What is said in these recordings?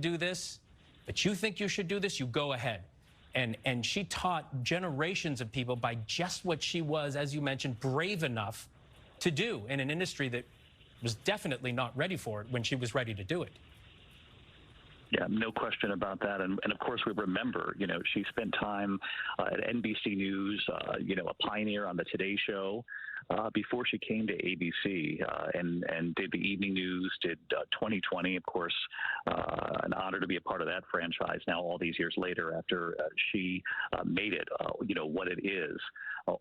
do this, but you think you should do this, you go ahead. And she taught generations of people by just what she was, as you mentioned, brave enough to do in an industry that was definitely not ready for it when she was ready to do it. Yeah, no question about that. And of course, we remember, she spent time at NBC News, a pioneer on the Today Show before she came to ABC and did the evening news, did 2020, of course, an honor to be a part of that franchise now all these years later after she made it, what it is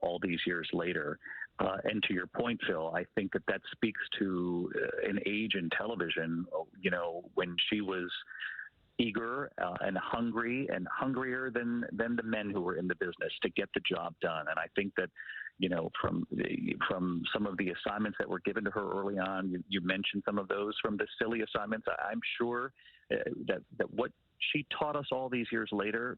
all these years later. And to your point, Phil, I think that speaks to an age in television, when she was eager and hungry and hungrier than the men who were in the business to get the job done. And I think that, from some of the assignments that were given to her early on, you mentioned some of those from the silly assignments. I'm sure that what she taught us all these years later,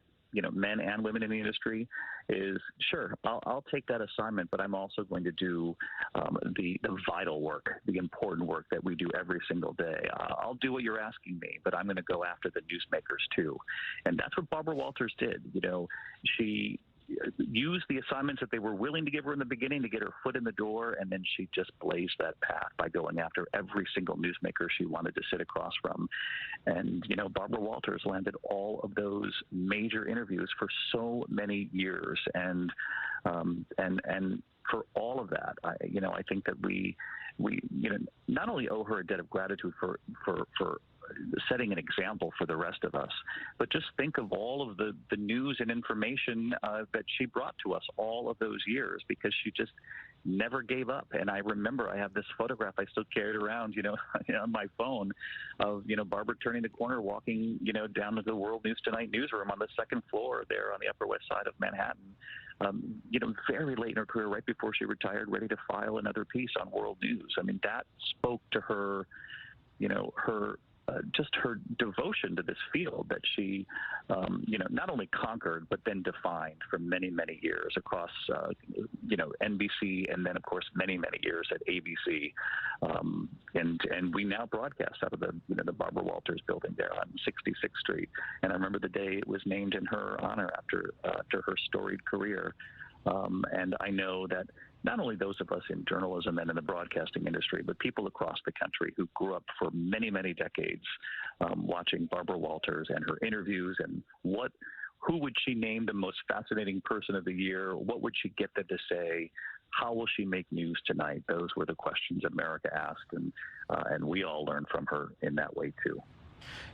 men and women in the industry, is sure, I'll take that assignment, but I'm also going to do the vital work, the important work that we do every single day. I'll do what you're asking me, but I'm going to go after the newsmakers too. And that's what Barbara Walters did. She used the assignments that they were willing to give her in the beginning to get her foot in the door, and then she just blazed that path by going after every single newsmaker she wanted to sit across from. And, Barbara Walters landed all of those major interviews for so many years. And for all of that, I think that we not only owe her a debt of gratitude for setting an example for the rest of us, but just think of all of the news and information that she brought to us all of those years, because she just never gave up. And I remember I have this photograph I still carried around, on my phone of, Barbara turning the corner, walking, down to the World News Tonight newsroom on the second floor there on the Upper West Side of Manhattan. Very late in her career, right before she retired, ready to file another piece on World News. I mean, that spoke to her, just her devotion to this field that she, not only conquered, but then defined for many, many years across, NBC, and then, of course, many, many years at ABC. And we now broadcast out of the Barbara Walters building there on 66th Street. And I remember the day it was named in her honor after her storied career. And I know that not only those of us in journalism and in the broadcasting industry, but people across the country who grew up for many, many decades watching Barbara Walters and her interviews and who would she name the most fascinating person of the year? What would she get them to say? How will she make news tonight? Those were the questions America asked, and we all learned from her in that way too.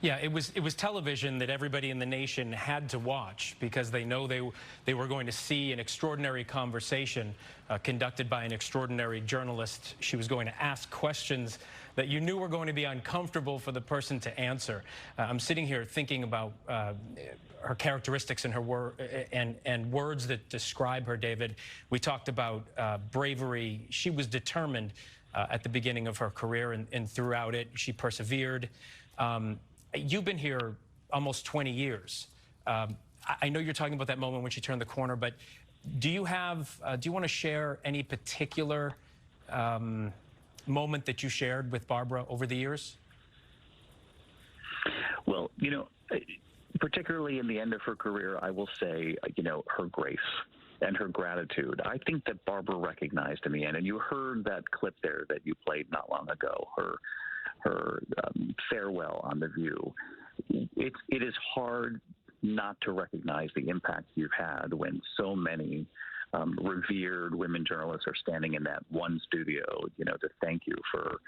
Yeah, it was television that everybody in the nation had to watch, because they know they were going to see an extraordinary conversation conducted by an extraordinary journalist. She was going to ask questions that you knew were going to be uncomfortable for the person to answer. I'm sitting here thinking about her characteristics and her and words that describe her, David. We talked about bravery. She was determined at the beginning of her career, and throughout it, she persevered. You've been here almost 20 years. I know you're talking about that moment when she turned the corner, but do you want to share any particular moment that you shared with Barbara over the years? Well, particularly in the end of her career, I will say, her grace and her gratitude. I think that Barbara recognized in the end, and you heard that clip there that you played not long ago, her farewell on The View. It is hard not to recognize the impact you've had when so many revered women journalists are standing in that one studio, to thank you for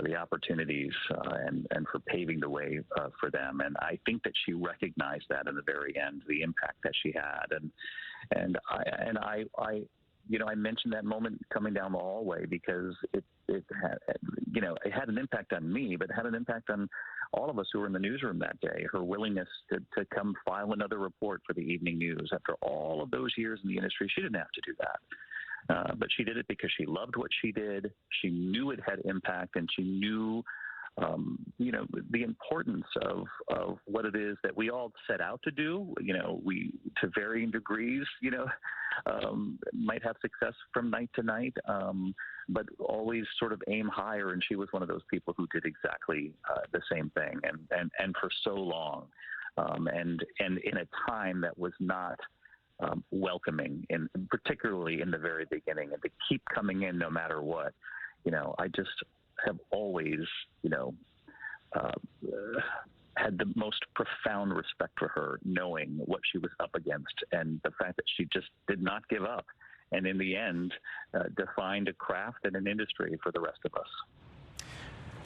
the opportunities and for paving the way for them. And I think that she recognized that in the very end, the impact that she had. And I mentioned that moment coming down the hallway because it had an impact on me, but it had an impact on all of us who were in the newsroom that day. Her willingness to come file another report for the evening news after all of those years in the industry. She didn't have to do that, but she did it because she loved what she did. She knew it had impact, and she knew the importance of what it is that we all set out to do. We, to varying degrees, might have success from night to night, but always sort of aim higher. And she was one of those people who did exactly the same thing, and for so long, and in a time that was not welcoming, and particularly in the very beginning, and to keep coming in no matter what. I just have always, had the most profound respect for her, knowing what she was up against and the fact that she just did not give up. And in the end, defined a craft and an industry for the rest of us.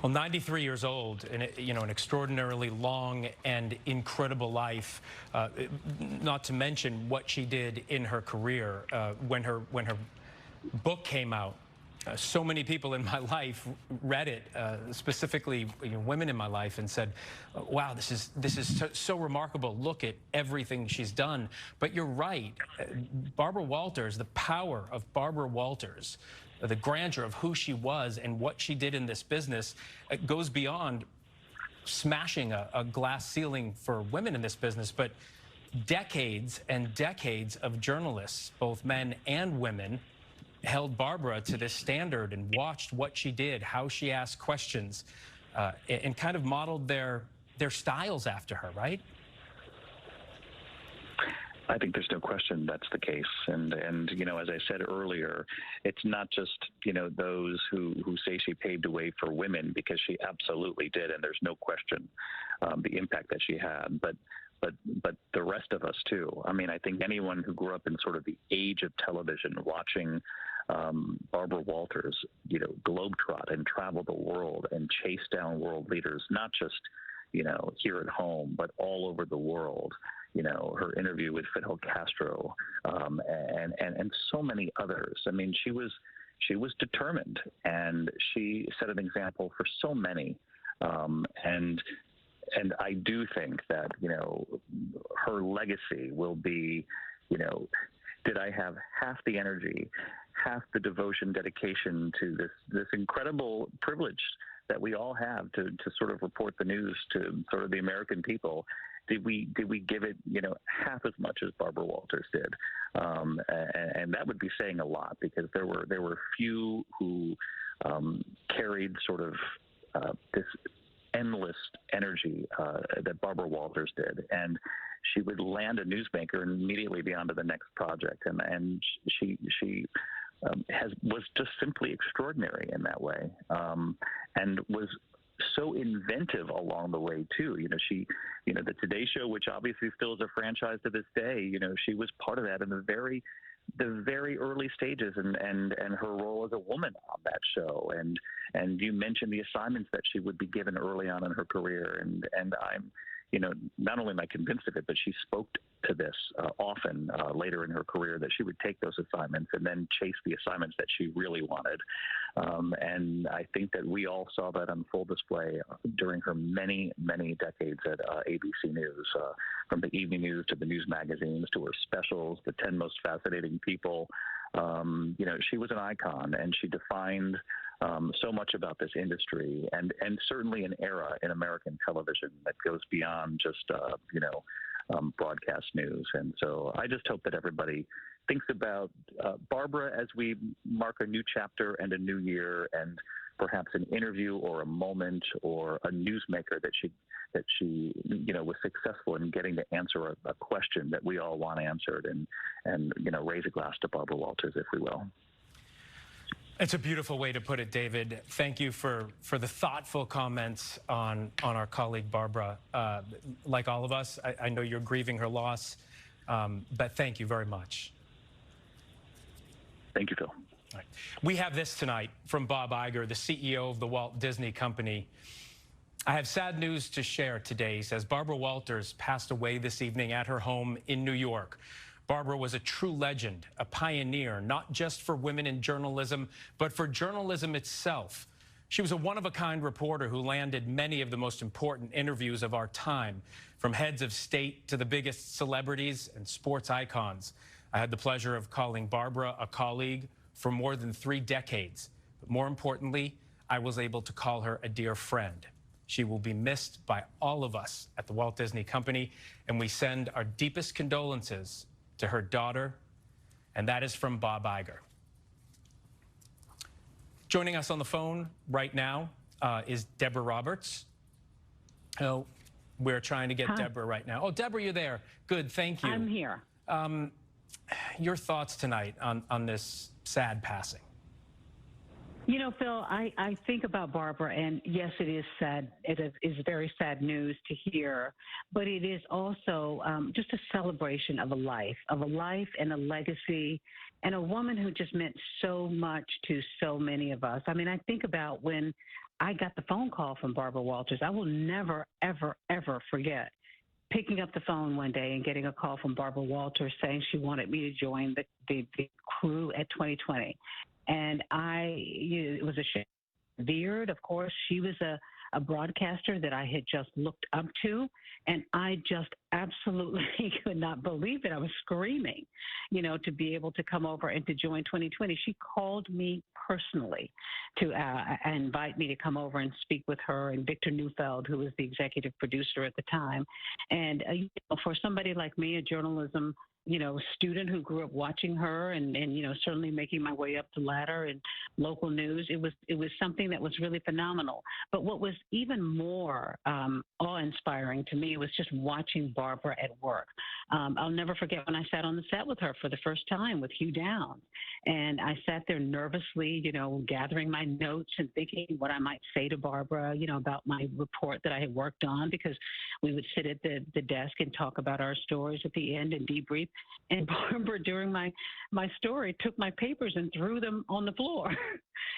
Well, 93 years old, and an extraordinarily long and incredible life. Not to mention what she did in her career when her book came out. So many people in my life read it, specifically women in my life, and said, "Wow, this is so remarkable. Look at everything she's done." But you're right, Barbara Walters, the power of Barbara Walters, the grandeur of who she was and what she did in this business, goes beyond smashing a glass ceiling for women in this business, but decades and decades of journalists, both men and women, held Barbara to this standard and watched what she did, how she asked questions, and kind of modeled their styles after her, right? I think there's no question that's the case. And as I said earlier, it's not just, those who say she paved the way for women, because she absolutely did, and there's no question the impact that she had. But the rest of us too. I mean, I think anyone who grew up in sort of the age of television, watching Barbara Walters, globetrot and travel the world and chase down world leaders, not just, here at home, but all over the world. Her interview with Fidel Castro, and so many others. I mean, she was determined, and she set an example for so many. And I do think that, her legacy will be, did I have half the energy, half the devotion, dedication to this incredible privilege that we all have to sort of report the news to sort of the American people? Did we give it, half as much as Barbara Walters did? And that would be saying a lot, because there were few who carried sort of this endless energy that Barbara Walters did. And she would land a newsmaker and immediately be on to the next project. And she was just simply extraordinary in that way, and was so inventive along the way too. She, the Today Show, which obviously still is a franchise to this day, she was part of that in the very early stages, and her role as a woman on that show. And you mentioned the assignments that she would be given early on in her career, and I'm, not only am I convinced of it, but she spoke to this often later in her career, that she would take those assignments and then chase the assignments that she really wanted. And I think that we all saw that on full display during her many, many decades at ABC News, from the evening news to the news magazines to her specials, the 10 Most Fascinating People. She was an icon, and she defined so much about this industry, and certainly an era in American television that goes beyond just, broadcast news. And so I just hope that everybody thinks about Barbara as we mark a new chapter and a new year, and perhaps an interview or a moment or a newsmaker that she was successful in getting to answer a question that we all want answered, and raise a glass to Barbara Walters, if we will. It's a beautiful way to put it, David. Thank you for the thoughtful comments on our colleague Barbara. Like all of us, I know you're grieving her loss, but thank you very much. Thank you, Phil. All right. We have this tonight from Bob Iger, the CEO of the Walt Disney Company. I have sad news to share today. He says Barbara Walters passed away this evening at her home in New York. Barbara was a true legend, a pioneer, not just for women in journalism, but for journalism itself. She was a one-of-a-kind reporter who landed many of the most important interviews of our time, from heads of state to the biggest celebrities and sports icons. I had the pleasure of calling Barbara a colleague for more than 3 decades. But more importantly, I was able to call her a dear friend. She will be missed by all of us at the Walt Disney Company, and we send our deepest condolences to her daughter, and that is from Bob Iger. Joining us on the phone right now is Deborah Roberts. Oh, we're trying to get Hi. Deborah right now. Oh, Deborah, you're there. Good, thank you. I'm here. Your thoughts tonight on this sad passing? You know, Phil, I think about Barbara, and yes, it is sad. It is very sad news to hear, but it is also just a celebration of a life and a legacy, and a woman who just meant so much to so many of us. I mean, I think about when I got the phone call from Barbara Walters. I will never, ever, ever forget picking up the phone one day and getting a call from Barbara Walters saying she wanted me to join the crew at 2020. And it was a shame. Veered, of course, she was a broadcaster that I had just looked up to, and I just absolutely could not believe it. I was screaming, to be able to come over and to join 2020. She called me personally to invite me to come over and speak with her and Victor Neufeld, who was the executive producer at the time. And for somebody like me, a journalism student who grew up watching her and certainly making my way up the ladder in local news, it was something that was really phenomenal. But what was even more awe-inspiring to me was just watching Barbara at work. I'll never forget when I sat on the set with her for the first time with Hugh Downs. And I sat there nervously, gathering my notes and thinking what I might say to Barbara, about my report that I had worked on, because we would sit at the desk and talk about our stories at the end and debrief. And Barbara, during my story, took my papers and threw them on the floor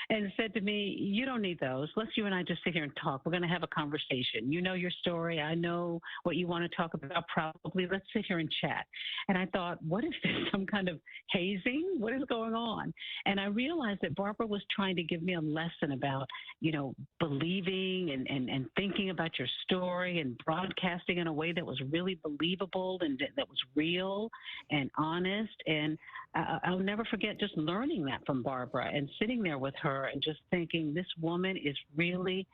and said to me, "You don't need those. Let's you and I just sit here and talk. We're going to have a conversation. You know your story. I know what you want to talk about probably. Let's sit here and chat." And I thought, what is this, some kind of hazing? What is going on? And I realized that Barbara was trying to give me a lesson about, believing and thinking about your story and broadcasting in a way that was really believable and that was real and honest. And I'll never forget just learning that from Barbara and sitting there with her and just thinking, this woman is really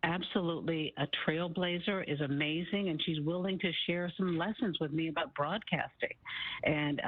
absolutely a trailblazer, is amazing, and she's willing to share some lessons with me about broadcasting. And,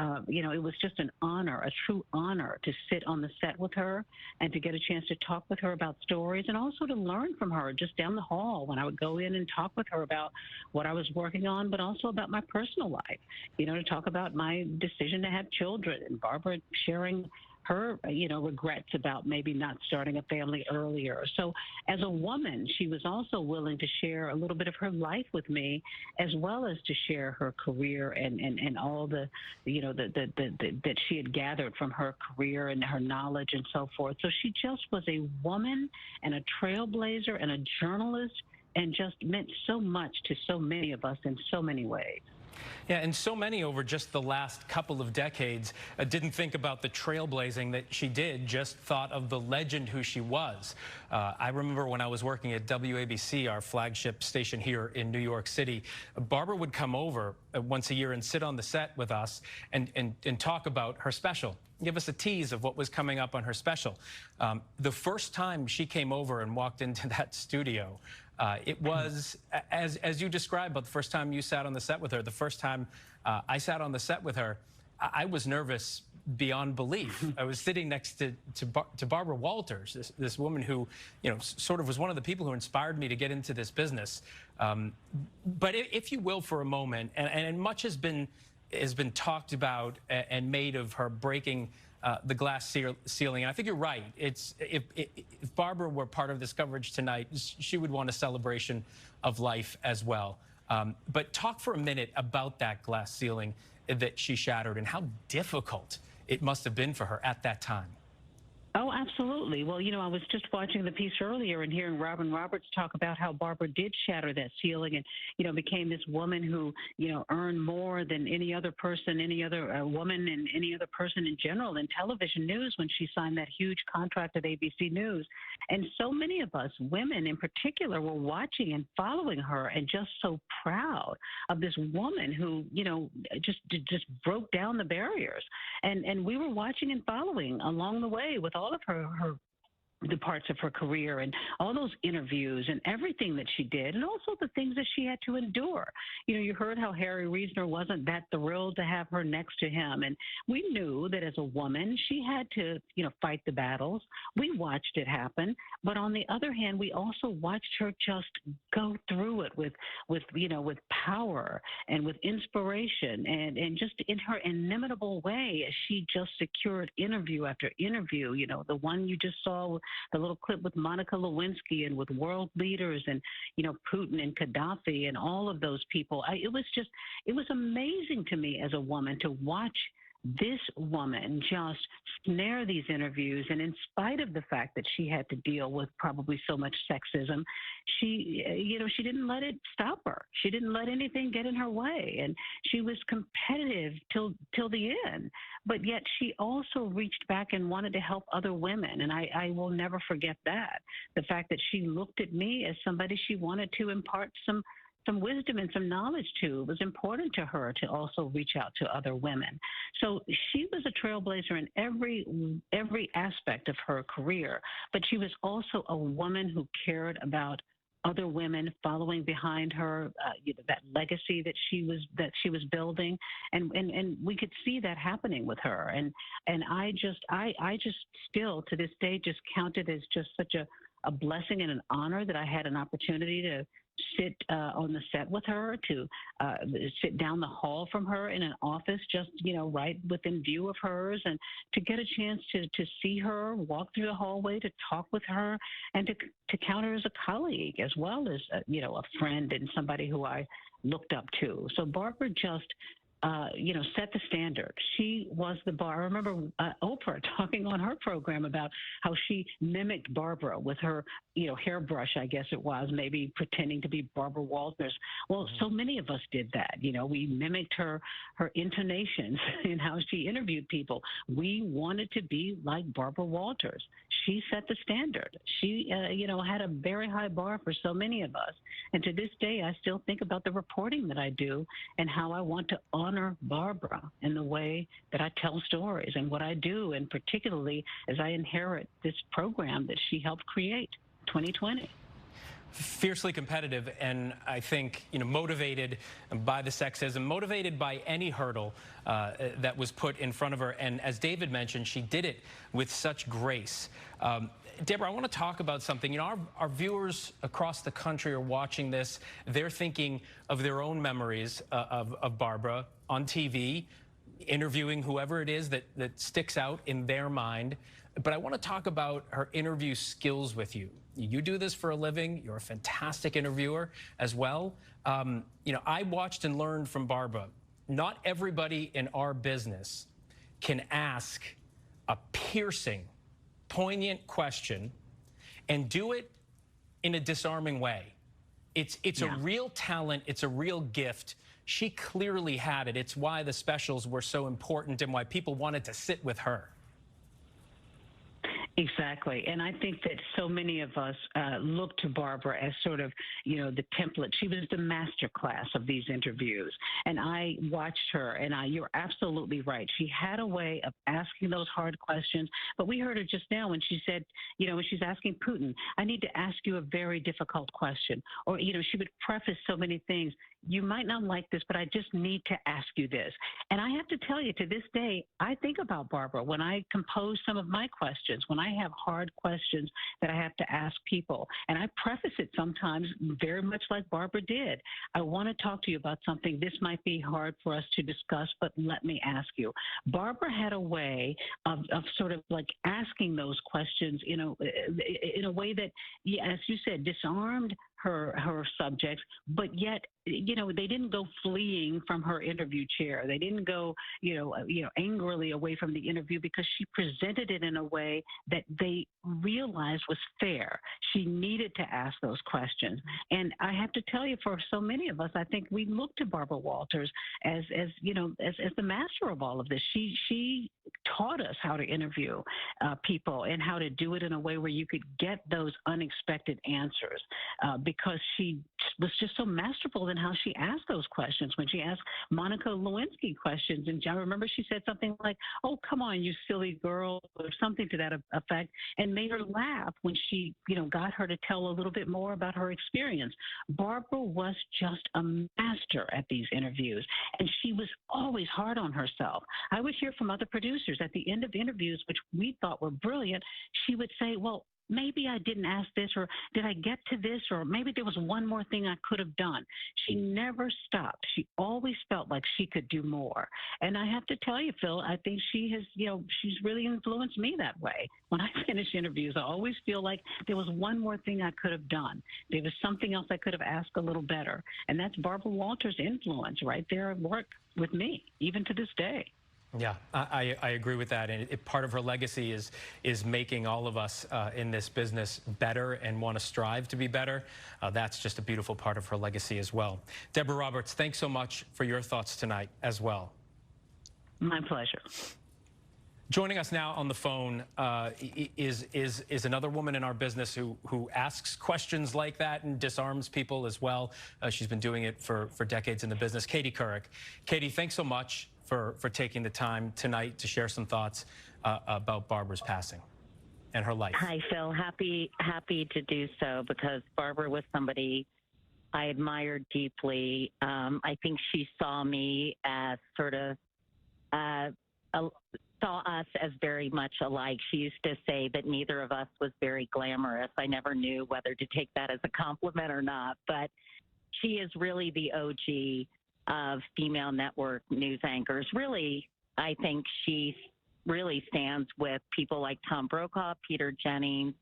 it was just an honor, a true honor to sit on the set with her and to get a chance to talk with her about stories and also to learn from her just down the hall when I would go in and talk with her about what I was working on, but also about my personal life, to talk about my decision to have children, and Barbara sharing her, regrets about maybe not starting a family earlier. So as a woman, she was also willing to share a little bit of her life with me, as well as to share her career and all the, that she had gathered from her career and her knowledge and so forth. So she just was a woman and a trailblazer and a journalist, and just meant so much to so many of us in so many ways. Yeah, and so many over just the last couple of decades didn't think about the trailblazing that she did, just thought of the legend who she was. I remember when I was working at WABC, our flagship station here in New York City, Barbara would come over once a year and sit on the set with us and talk about her special, give us a tease of what was coming up on her special. The first time she came over and walked into that studio, it was, as you described, but the first time you sat on the set with her, the first time I sat on the set with her, I was nervous beyond belief. I was sitting next to Barbara Walters, this woman who, sort of was one of the people who inspired me to get into this business. But if you will, for a moment, and much has been talked about and made of her breaking the glass ceiling. And I think you're right. If Barbara were part of this coverage tonight, she would want a celebration of life as well. But talk for a minute about that glass ceiling that she shattered and how difficult it must have been for her at that time. Oh, absolutely. Well, I was just watching the piece earlier and hearing Robin Roberts talk about how Barbara did shatter that ceiling and, became this woman who, earned more than any other person, any other woman and any other person in general in television news when she signed that huge contract at ABC News. And so many of us, women in particular, were watching and following her and just so proud of this woman who, just broke down the barriers. And we were watching and following along the way with all of her the parts of her career and all those interviews and everything that she did, and also the things that she had to endure. You know, you heard how Harry Reasoner wasn't that thrilled to have her next to him. And we knew that as a woman, she had to, fight the battles. We watched it happen. But on the other hand, we also watched her just go through it with power and with inspiration and just in her inimitable way as she just secured interview after interview. You know, the one you just saw, the little clip with Monica Lewinsky and with world leaders and, Putin and Gaddafi and all of those people. It was amazing to me as a woman to watch this woman just snare these interviews. And in spite of the fact that she had to deal with probably so much sexism, she didn't let it stop her. She didn't let anything get in her way. And she was competitive till the end. But yet she also reached back and wanted to help other women. And I will never forget that. The fact that she looked at me as somebody she wanted to impart some wisdom and some knowledge to. It was important to her to also reach out to other women. So she was a trailblazer in every aspect of her career, but she was also a woman who cared about other women following behind her, that legacy that she was building, and we could see that happening with her. And I just still to this day just count it as just such a blessing and an honor that I had an opportunity to sit on the set with her, to sit down the hall from her in an office just, right within view of hers, and to get a chance to see her, walk through the hallway, to talk with her, and to count her as a colleague as well as, a friend and somebody who I looked up to. So Barbara just set the standard. She was the bar. I remember Oprah talking on her program about how she mimicked Barbara with her, hairbrush, I guess it was, maybe pretending to be Barbara Walters. Well, so many of us did that. We mimicked her intonations in how she interviewed people. We wanted to be like Barbara Walters. She set the standard. She, had a very high bar for so many of us. And to this day, I still think about the reporting that I do and how I want to honor Barbara in the way that I tell stories and what I do, and particularly as I inherit this program that she helped create, 2020. Fiercely competitive, and I think motivated by the sexism, motivated by any hurdle that was put in front of her. And as David mentioned, she did it with such grace. Deborah, I want to talk about something. Our viewers across the country are watching this. They're thinking of their own memories of Barbara on TV, interviewing whoever it is that sticks out in their mind. But I want to talk about her interview skills with you. You do this for a living. You're a fantastic interviewer as well. I watched and learned from Barbara. Not everybody in our business can ask a piercing, poignant question and do it in a disarming way. It's a real talent. It's a real gift. She clearly had it. It's why the specials were so important and why people wanted to sit with her. Exactly. And I think that so many of us look to Barbara as sort of, the template. She was the master class of these interviews. And I watched her, and you're absolutely right. She had a way of asking those hard questions. But we heard her just now when she said, when she's asking Putin, I need to ask you a very difficult question. Or, she would preface so many things. You might not like this, but I just need to ask you this. And I have to tell you, to this day, I think about Barbara when I compose some of my questions, when I have hard questions that I have to ask people. And I preface it sometimes very much like Barbara did. I want to talk to you about something. This might be hard for us to discuss, but let me ask you. Barbara had a way of sort of like asking those questions, in a way that, as you said, disarmed her subjects, but yet, they didn't go fleeing from her interview chair. They didn't go, angrily away from the interview, because she presented it in a way that they realized was fair. She needed to ask those questions. And I have to tell you, for so many of us, I think we look to Barbara Walters as the master of all of this. She taught us how to interview people and how to do it in a way where you could get those unexpected answers because she was just so masterful in how she asked those questions. When she asked Monica Lewinsky questions, and I remember she said something like, "Oh, come on, you silly girl," or something to that effect, and made her laugh when she, got her to tell a little bit more about her experience. Barbara was just a master at these interviews, and she was always hard on herself. I would hear from other producers at the end of interviews, which we thought were brilliant, she would say, "Well, maybe I didn't ask this, or did I get to this, or maybe there was one more thing I could have done." She never stopped. She always felt like she could do more. And I have to tell you, Phil, I think she has, she's really influenced me that way. When I finish interviews, I always feel like there was one more thing I could have done. There was something else I could have asked a little better. And that's Barbara Walters' influence right there at work with me, even to this day. Yeah, I agree with that, and part of her legacy is making all of us in this business better and want to strive to be better. That's just a beautiful part of her legacy as well. Deborah Roberts, thanks so much for your thoughts tonight as well. My pleasure. Joining us now on the phone is another woman in our business who asks questions like that and disarms people as well. She's been doing it for decades in the business. Katie Couric. Katie, thanks so much for taking the time tonight to share some thoughts about Barbara's passing and her life. Hi, Phil. Happy to do so because Barbara was somebody I admired deeply. I think she saw me as sort of saw us as very much alike. She used to say that neither of us was very glamorous. I never knew whether to take that as a compliment or not, but she is really the OG of female network news anchors. Really, I think she really stands with people like Tom Brokaw, Peter Jennings,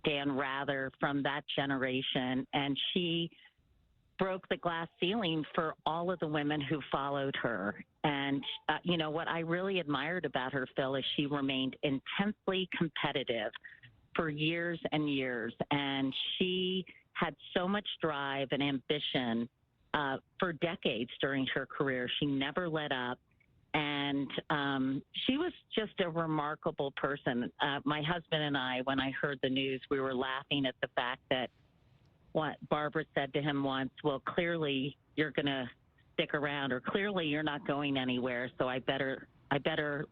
Dan Rather from that generation, and she broke the glass ceiling for all of the women who followed her. And, what I really admired about her, Phil, is she remained intensely competitive for years and years. And she had so much drive and ambition for decades during her career. She never let up. And she was just a remarkable person. My husband and I, when I heard the news, we were laughing at the fact that what Barbara said to him once, "Well, clearly you're going to stick around, or clearly you're not going anywhere, so I better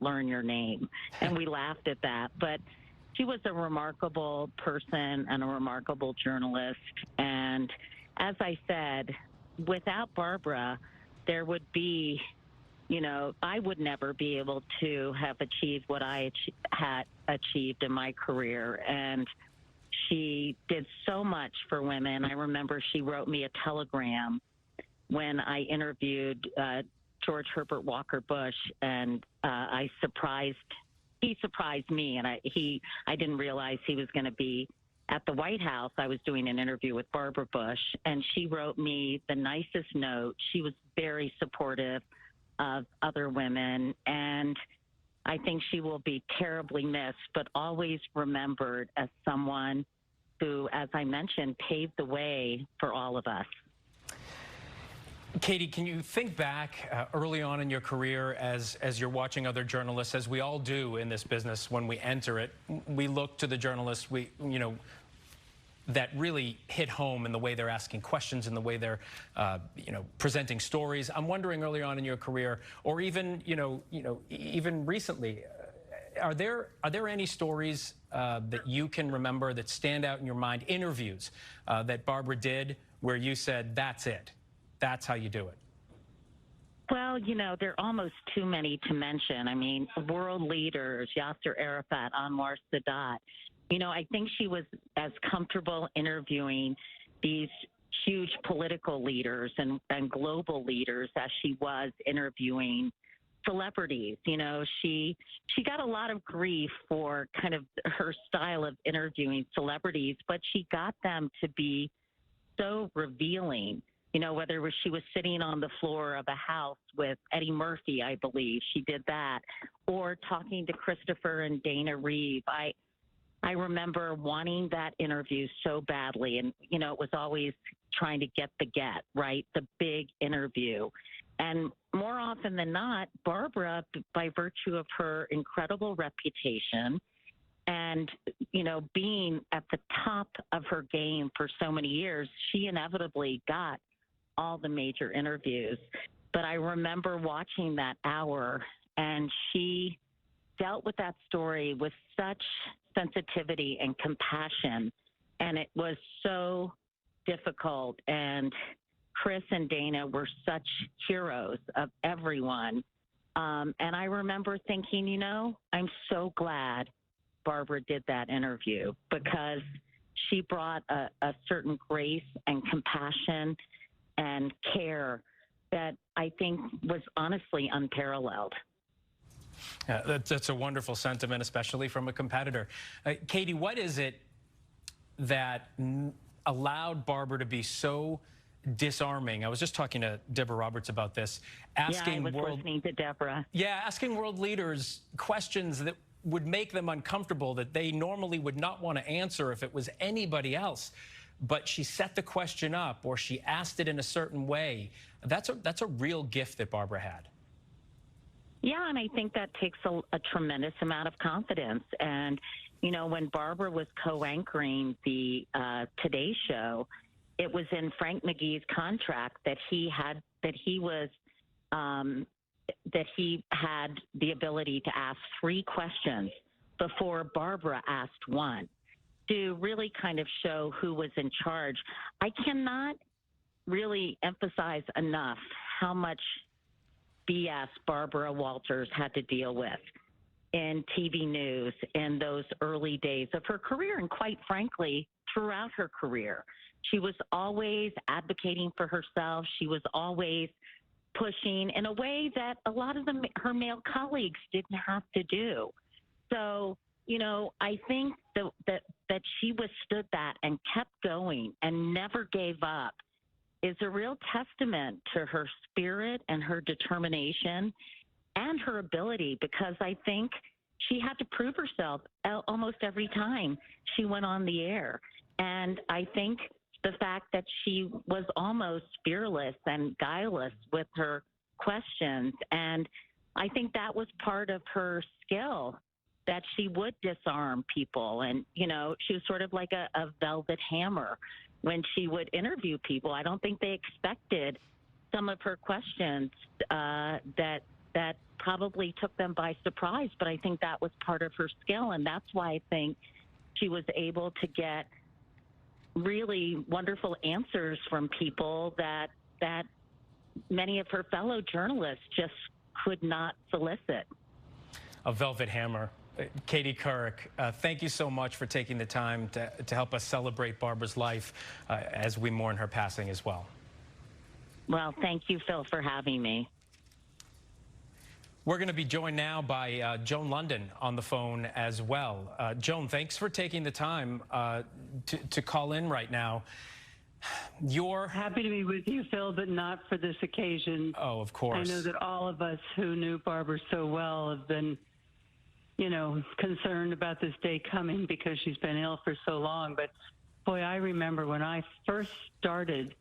learn your name." And we laughed at that. But she was a remarkable person and a remarkable journalist. And as I said, without Barbara, there would be, I would never be able to have achieved what I had achieved in my career. And she did so much for women. I remember she wrote me a telegram when I interviewed George Herbert Walker Bush, and he surprised me, and I didn't realize he was going to be at the White House. I was doing an interview with Barbara Bush, and she wrote me the nicest note. She was very supportive of other women, and I think she will be terribly missed, but always remembered as someone who, as I mentioned, paved the way for all of us. Katie, can you think back early on in your career as you're watching other journalists, as we all do in this business when we enter it, we look to the journalists that really hit home in the way they're asking questions and the way they're presenting stories. I'm wondering early on in your career, or even even recently, are there any stories that you can remember that stand out in your mind, interviews that Barbara did where you said, "That's it. That's how you do it"? Well, there are almost too many to mention. I mean, world leaders, Yasser Arafat, Anwar Sadat. I think she was as comfortable interviewing these huge political leaders and global leaders as she was interviewing celebrities. She got a lot of grief for kind of her style of interviewing celebrities, but she got them to be so revealing. Whether she was sitting on the floor of a house with Eddie Murphy, I believe she did that, or talking to Christopher and Dana Reeve. I remember wanting that interview so badly. And, you know, it was always trying to get, right? The big interview. And more often than not, Barbara, by virtue of her incredible reputation and, you know, being at the top of her game for so many years, she inevitably got all the major interviews. But I remember watching that hour, and she dealt with that story with such sensitivity and compassion, and it was so difficult. And Chris and Dana were such heroes of everyone. And I remember thinking, you know, I'm so glad Barbara did that interview, because she brought a certain grace and compassion and care that I think was honestly unparalleled. That's a wonderful sentiment, especially from a competitor. Katie, what is it that allowed Barbara to be so disarming? I was just talking to Deborah Roberts about this. Asking listening to Deborah. Yeah, asking world leaders questions that would make them uncomfortable, that they normally would not want to answer if it was anybody else. But she set the question up, or she asked it in a certain way. That's a real gift that Barbara had. Yeah, and I think that takes a tremendous amount of confidence. And, you know, when Barbara was co-anchoring the Today Show, it was in Frank McGee's contract that he had the ability to ask 3 questions before Barbara asked one, to really kind of show who was in charge. I cannot really emphasize enough how much BS Barbara Walters had to deal with in TV news in those early days of her career, and quite frankly, throughout her career. She was always advocating for herself. She was always pushing in a way that a lot of her male colleagues didn't have to do. So, you know, I think that she withstood that and kept going and never gave up is a real testament to her spirit and her determination and her ability, because I think she had to prove herself almost every time she went on the air. And I think the fact that she was almost fearless and guileless with her questions, and I think that was part of her skill, that she would disarm people. And, you know, she was sort of like a velvet hammer when she would interview people. I don't think they expected some of her questions that probably took them by surprise, but I think that was part of her skill, and that's why I think she was able to get really wonderful answers from people that many of her fellow journalists just could not solicit. A velvet hammer. Katie Couric, thank you so much for taking the time to help us celebrate Barbara's life as we mourn her passing as well. Well, thank you, Phil, for having me. We're going to be joined now by Joan London on the phone as well. Joan, thanks for taking the time to call in right now. You're happy to be with you, Phil, but not for this occasion. Oh, of course. I know that all of us who knew Barbara so well have been, you know, concerned about this day coming because she's been ill for so long. But boy, I remember when I first started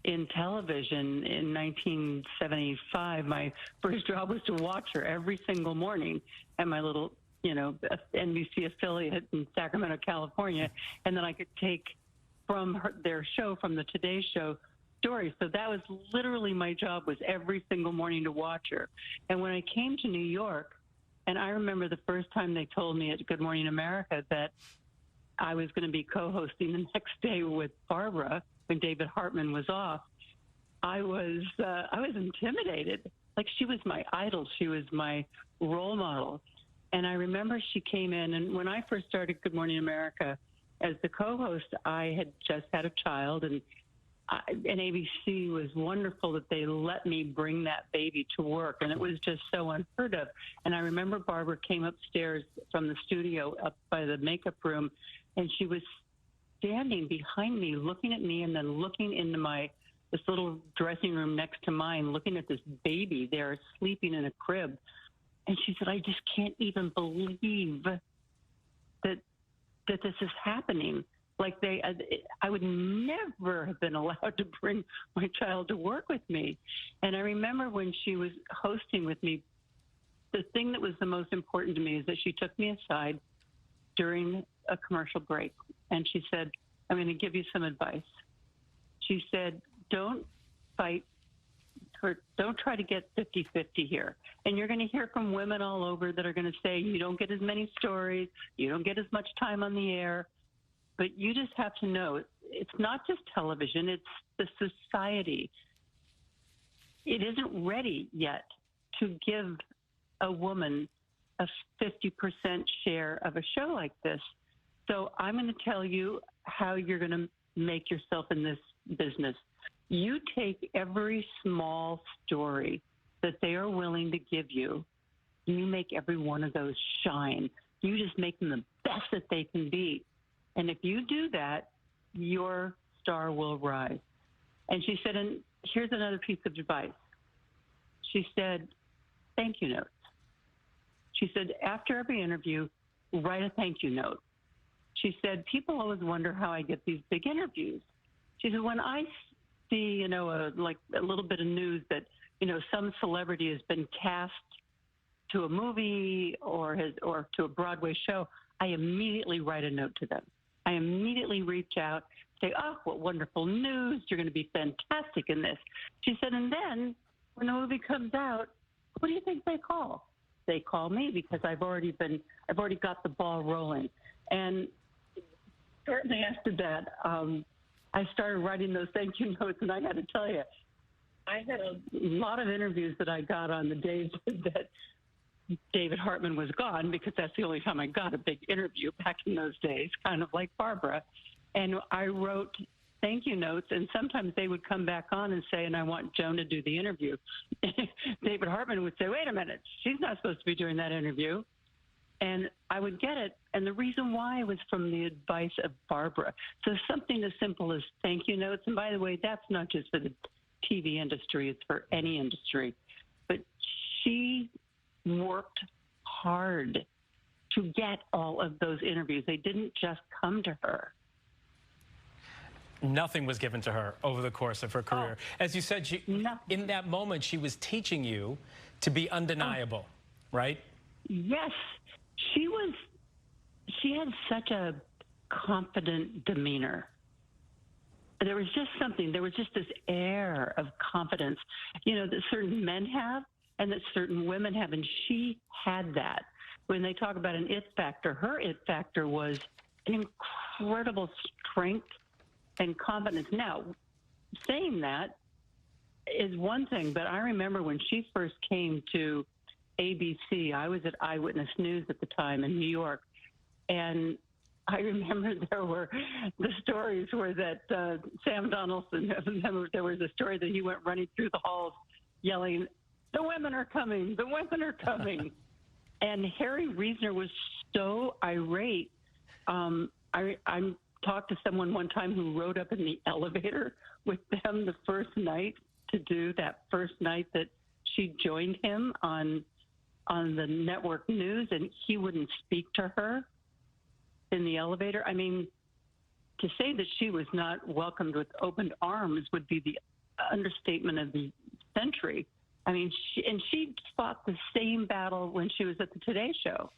in television in 1975, my first job was to watch her every single morning at my little, you know, NBC affiliate in Sacramento, California. And then I could take from their show, from the Today Show, stories. So that was literally my job, was every single morning to watch her. And when I came to New York, and I remember the first time they told me at Good Morning America that I was going to be co-hosting the next day with Barbara when David Hartman was off, I was intimidated. Like, she was my idol. She was my role model. And I remember she came in, and when I first started Good Morning America as the co-host, I had just had a child, and ABC was wonderful that they let me bring that baby to work, and it was just so unheard of. And I remember Barbara came upstairs from the studio up by the makeup room, and she was standing behind me, looking at me, and then looking into this little dressing room next to mine, looking at this baby there sleeping in a crib. And she said, I just can't even believe that that this is happening. Like I would never have been allowed to bring my child to work with me. And I remember when she was hosting with me, the thing that was the most important to me is that she took me aside during a commercial break. And she said, I'm going to give you some advice. She said, don't fight, or don't try to get 50-50 here. And you're going to hear from women all over that are going to say, you don't get as many stories, you don't get as much time on the air. But you just have to know, it's not just television, it's the society. It isn't ready yet to give a woman a 50% share of a show like this. So I'm going to tell you how you're going to make yourself in this business. You take every small story that they are willing to give you, and you make every one of those shine. You just make them the best that they can be. And if you do that, your star will rise. And she said, and here's another piece of advice. She said, thank you notes. She said, after every interview, write a thank you note. She said, people always wonder how I get these big interviews. She said, when I see, like a little bit of news that, some celebrity has been cast to a movie or to a Broadway show, I immediately write a note to them. I immediately reach out, say, oh, what wonderful news. You're going to be fantastic in this. She said, and then when the movie comes out, what do you think they call? They call me because I've already got the ball rolling. And shortly after that, I started writing those thank you notes, and I got to tell you, I had a lot of interviews that I got on the days that David Hartman was gone, because that's the only time I got a big interview back in those days, kind of like Barbara. And I wrote thank you notes, and sometimes they would come back on and say, and I want Joan to do the interview. David Hartman would say, wait a minute, she's not supposed to be doing that interview. And I would get it. And the reason why was from the advice of Barbara. So something as simple as thank you notes. And by the way, that's not just for the TV industry, it's for any industry. But she worked hard to get all of those interviews. They didn't just come to her. Nothing was given to her over the course of her career. As you said, in that moment, she was teaching you to be undeniable, right? Yes. She had such a confident demeanor. There was just this air of confidence, that certain men have and that certain women have. And she had that. When they talk about an it factor, her it factor was an incredible strength and confidence. Now, saying that is one thing, but I remember when she first came to ABC, I was at Eyewitness News at the time in New York, and I remember the stories were that Sam Donaldson, there was a story that he went running through the halls yelling, the women are coming, the women are coming. And Harry Reasoner was so irate. I talked to someone one time who rode up in the elevator with them the first night to do that first night that she joined him on the network news, and he wouldn't speak to her in the elevator. I mean, to say that she was not welcomed with open arms would be the understatement of the century. I mean, she fought the same battle when she was at the Today Show.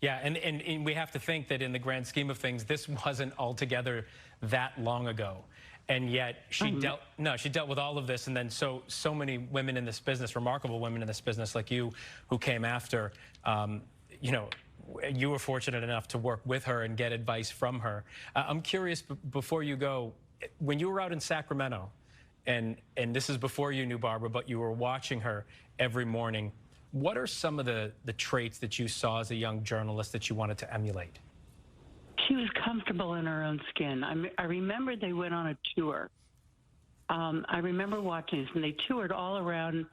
Yeah, and we have to think that in the grand scheme of things, this wasn't altogether that long ago. And yet she dealt with all of this, and then so many women in this business, remarkable women in this business like you, who came after. You were fortunate enough to work with her and get advice from her. I'm curious, before you go, when you were out in Sacramento, and this is before you knew Barbara, but you were watching her every morning, what are some of the traits that you saw as a young journalist that you wanted to emulate? She was comfortable in her own skin. I remember they went on a tour. I remember watching this, and they toured all around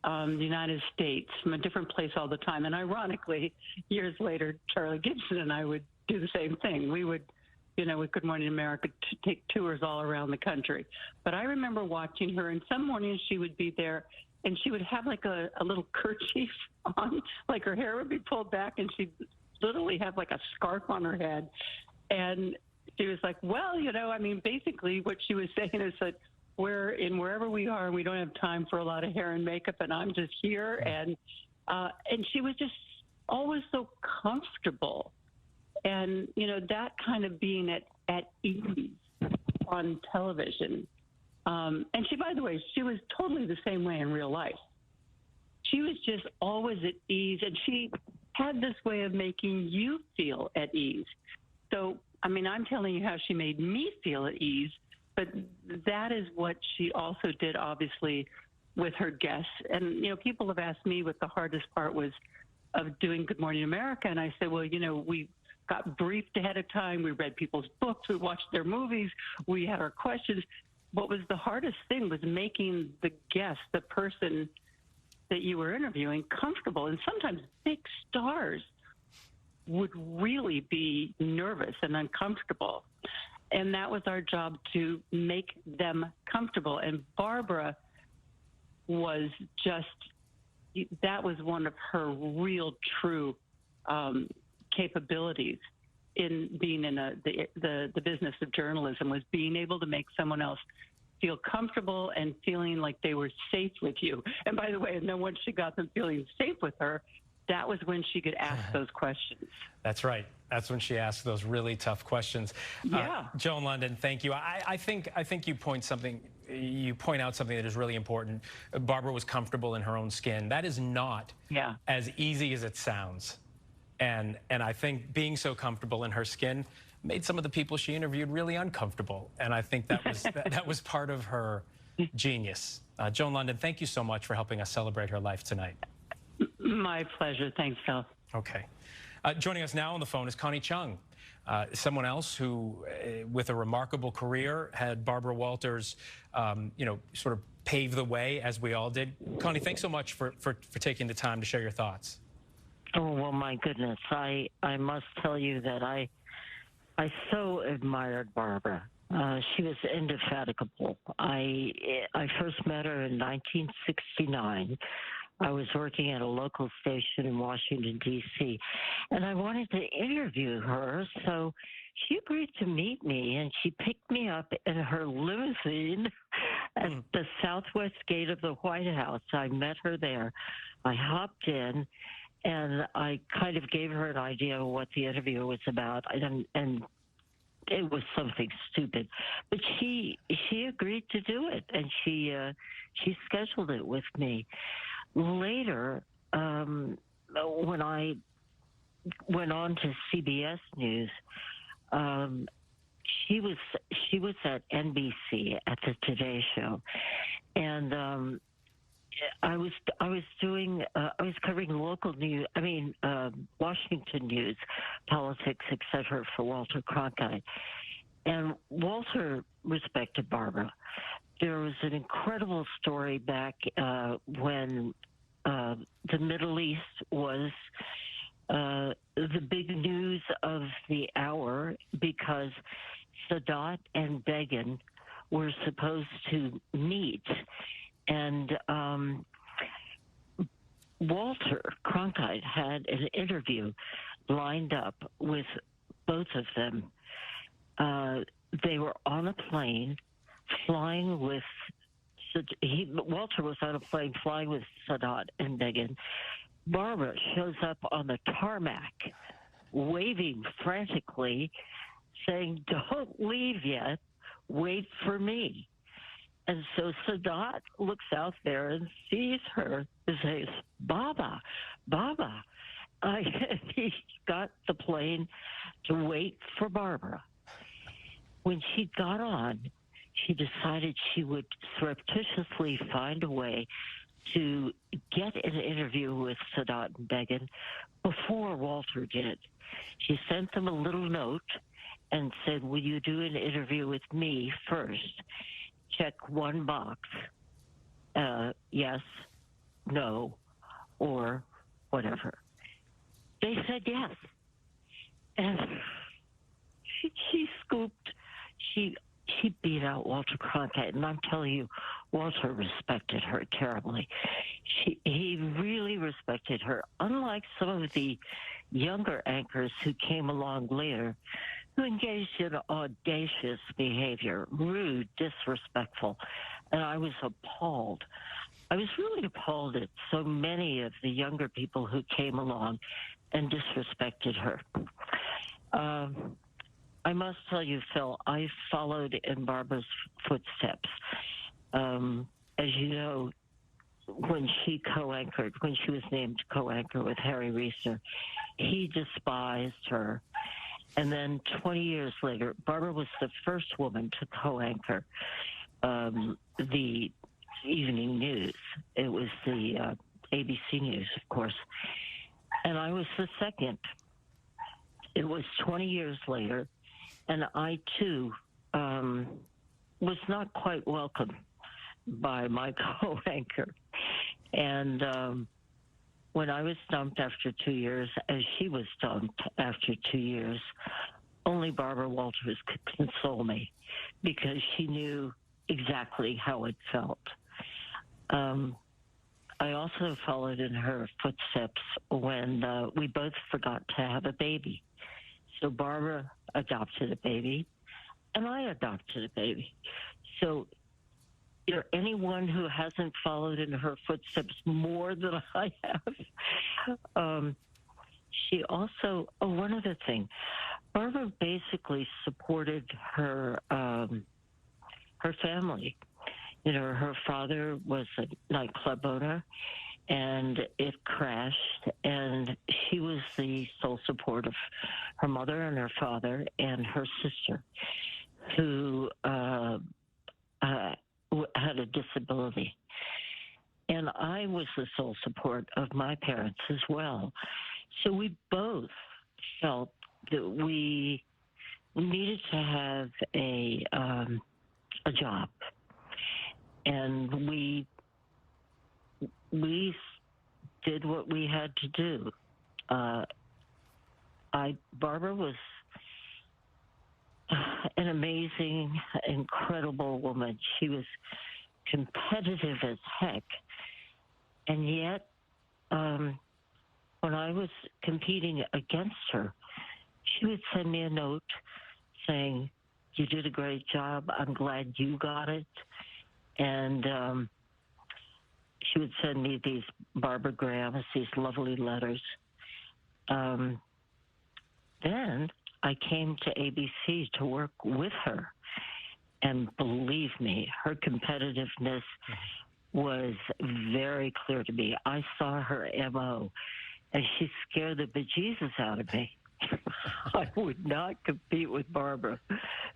the United States from a different place all the time. And ironically, years later, Charlie Gibson and I would do the same thing. We would, with Good Morning America, take tours all around the country. But I remember watching her, and some mornings she would be there, and she would have like a little kerchief on, like her hair would be pulled back, and literally have like a scarf on her head. And she was like, well, you know, I mean, basically what she was saying is that we're in wherever we are, and we don't have time for a lot of hair and makeup, and I'm just here. And she was just always so comfortable. And, you know, that kind of being at ease on television. And she, by the way, she was totally the same way in real life. She was just always at ease, and she had this way of making you feel at ease. So, I mean, I'm telling you how she made me feel at ease, but that is what she also did, obviously, with her guests. And, you know, people have asked me what the hardest part was of doing Good Morning America, and I said, well, you know, we got briefed ahead of time. We read people's books. We watched their movies. We had our questions. What was the hardest thing was making the guest, the person that you were interviewing, comfortable. And sometimes big stars would really be nervous and uncomfortable. And that was our job, to make them comfortable. And Barbara was just, that was one of her real, true capabilities in being in the business of journalism, was being able to make someone else feel comfortable and feeling like they were safe with you. And by the way, and then once she got them feeling safe with her, that was when she could ask those questions. That's right. That's when she asked those really tough questions. Yeah. Joan London, thank you. I think you point out something that is really important. Barbara was comfortable in her own skin. That is not as easy as it sounds. And I think being so comfortable in her skin made some of the people she interviewed really uncomfortable. And I think that was that was part of her genius. Joan London, thank you so much for helping us celebrate her life tonight. My pleasure. Thanks, Phil. Okay. Joining us now on the phone is Connie Chung, someone else who, with a remarkable career, had Barbara Walters, you know, sort of pave the way, as we all did. Connie, thanks so much for taking the time to share your thoughts. Oh, well, my goodness. I must tell you that I so admired Barbara. She was indefatigable. I first met her in 1969. I was working at a local station in Washington, D.C., and I wanted to interview her, so she agreed to meet me, and she picked me up in her limousine at the southwest gate of the White House. I met her there. I hopped in, and I kind of gave her an idea of what the interview was about, and it was something stupid, but she agreed to do it, and she scheduled it with me. Later, when I went on to CBS News, she was at NBC at the Today Show, and I was covering local news. I mean, Washington news, politics, etc. for Walter Cronkite, and Walter respected Barbara. There was an incredible story back when the Middle East was the big news of the hour, because Sadat and Begin were supposed to meet. And Walter Cronkite had an interview lined up with both of them. They were on a plane flying with, Walter was on a plane flying with Sadat and Begin. Barbara shows up on the tarmac, waving frantically, saying, "Don't leave yet, wait for me." And so Sadat looks out there and sees her and says, "Baba, Baba." He got the plane to wait for Barbara. When she got on, she decided she would surreptitiously find a way to get an interview with Sadat and Begin before Walter did. She sent them a little note and said, "Will you do an interview with me first? Check one box, yes, no, or whatever." They said yes. And she scooped, she beat out Walter Cronkite. And I'm telling you, Walter respected her terribly. He really respected her, unlike some of the younger anchors who came along later, who engaged in audacious behavior, rude, disrespectful. And I was appalled. I was really appalled at so many of the younger people who came along and disrespected her. I must tell you, Phil, I followed in Barbara's footsteps. As you know, when she was named co-anchor with Harry Reeser, he despised her. And then 20 years later, Barbara was the first woman to co-anchor the evening news. It was the ABC News, of course. And I was the second. It was 20 years later, and I, too, was not quite welcome by my co-anchor. And when I was dumped after 2 years, as she was dumped after 2 years, only Barbara Walters could console me because she knew exactly how it felt. I also followed in her footsteps when we both forgot to have a baby. So Barbara adopted a baby, and I adopted a baby. So anyone who hasn't followed in her footsteps more than I have. She also, one other thing, Barbara basically supported her family. Her father was a nightclub owner, and it crashed, and she was the sole support of her mother and her father and her sister, who had a disability. And I was the sole support of my parents as well. So we both felt that we needed to have a job. And we did what we had to do. Barbara was an amazing, incredible woman. She was competitive as heck. And yet, when I was competing against her, she would send me a note saying, "You did a great job. I'm glad you got it." And she would send me these Barbaragrams, these lovely letters. Then I came to ABC to work with her. And believe me, her competitiveness was very clear to me. I saw her MO, and she scared the bejesus out of me. I would not compete with Barbara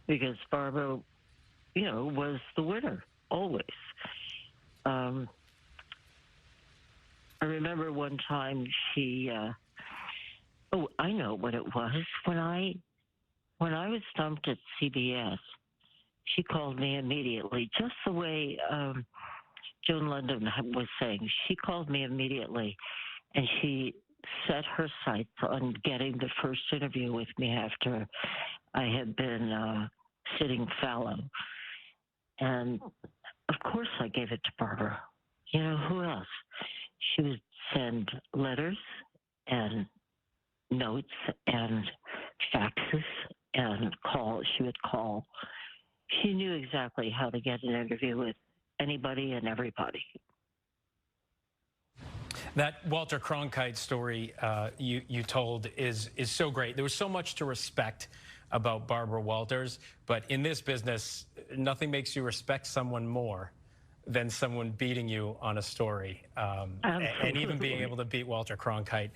because Barbara, was the winner, always. I remember one time she, I know what it was. When I was dumped at CBS, she called me immediately, just the way Joan London was saying. She called me immediately, and she set her sights on getting the first interview with me after I had been sitting fallow. And, of course, I gave it to Barbara. Who else? She would send letters and notes and faxes and call. She would call. She knew exactly how to get an interview with anybody and everybody. That Walter Cronkite story you told is so great. There was so much to respect about Barbara Walters, but in this business, nothing makes you respect someone more than someone beating you on a story, and even being able to beat Walter Cronkite.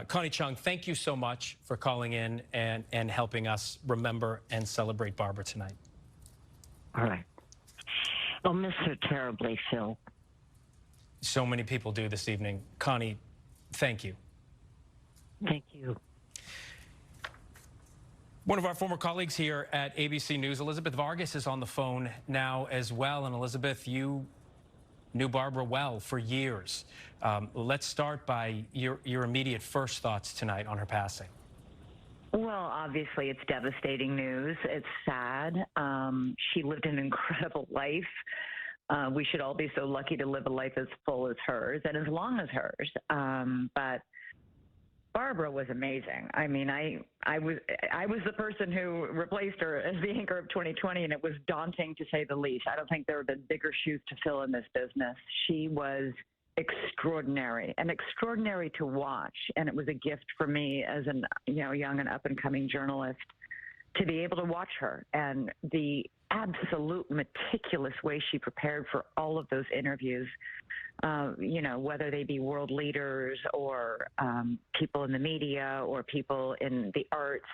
Connie Chung, thank you so much for calling in and helping us remember and celebrate Barbara tonight. All right. I'll miss her terribly, Phil. So many people do this evening. Connie, thank you. Thank you. One of our former colleagues here at ABC News, Elizabeth Vargas, is on the phone now as well. And Elizabeth, you knew Barbara well for years. Let's start by your immediate first thoughts tonight on her passing. Well, obviously, it's devastating news. It's sad. She lived an incredible life. We should all be so lucky to live a life as full as hers and as long as hers. But Barbara was amazing. I mean, I was the person who replaced her as the anchor of 2020, and it was daunting to say the least. I don't think there have been bigger shoes to fill in this business. She was extraordinary and extraordinary to watch, and it was a gift for me as an young and up and coming journalist to be able to watch her and the absolute meticulous way she prepared for all of those interviews, whether they be world leaders or people in the media or people in the arts.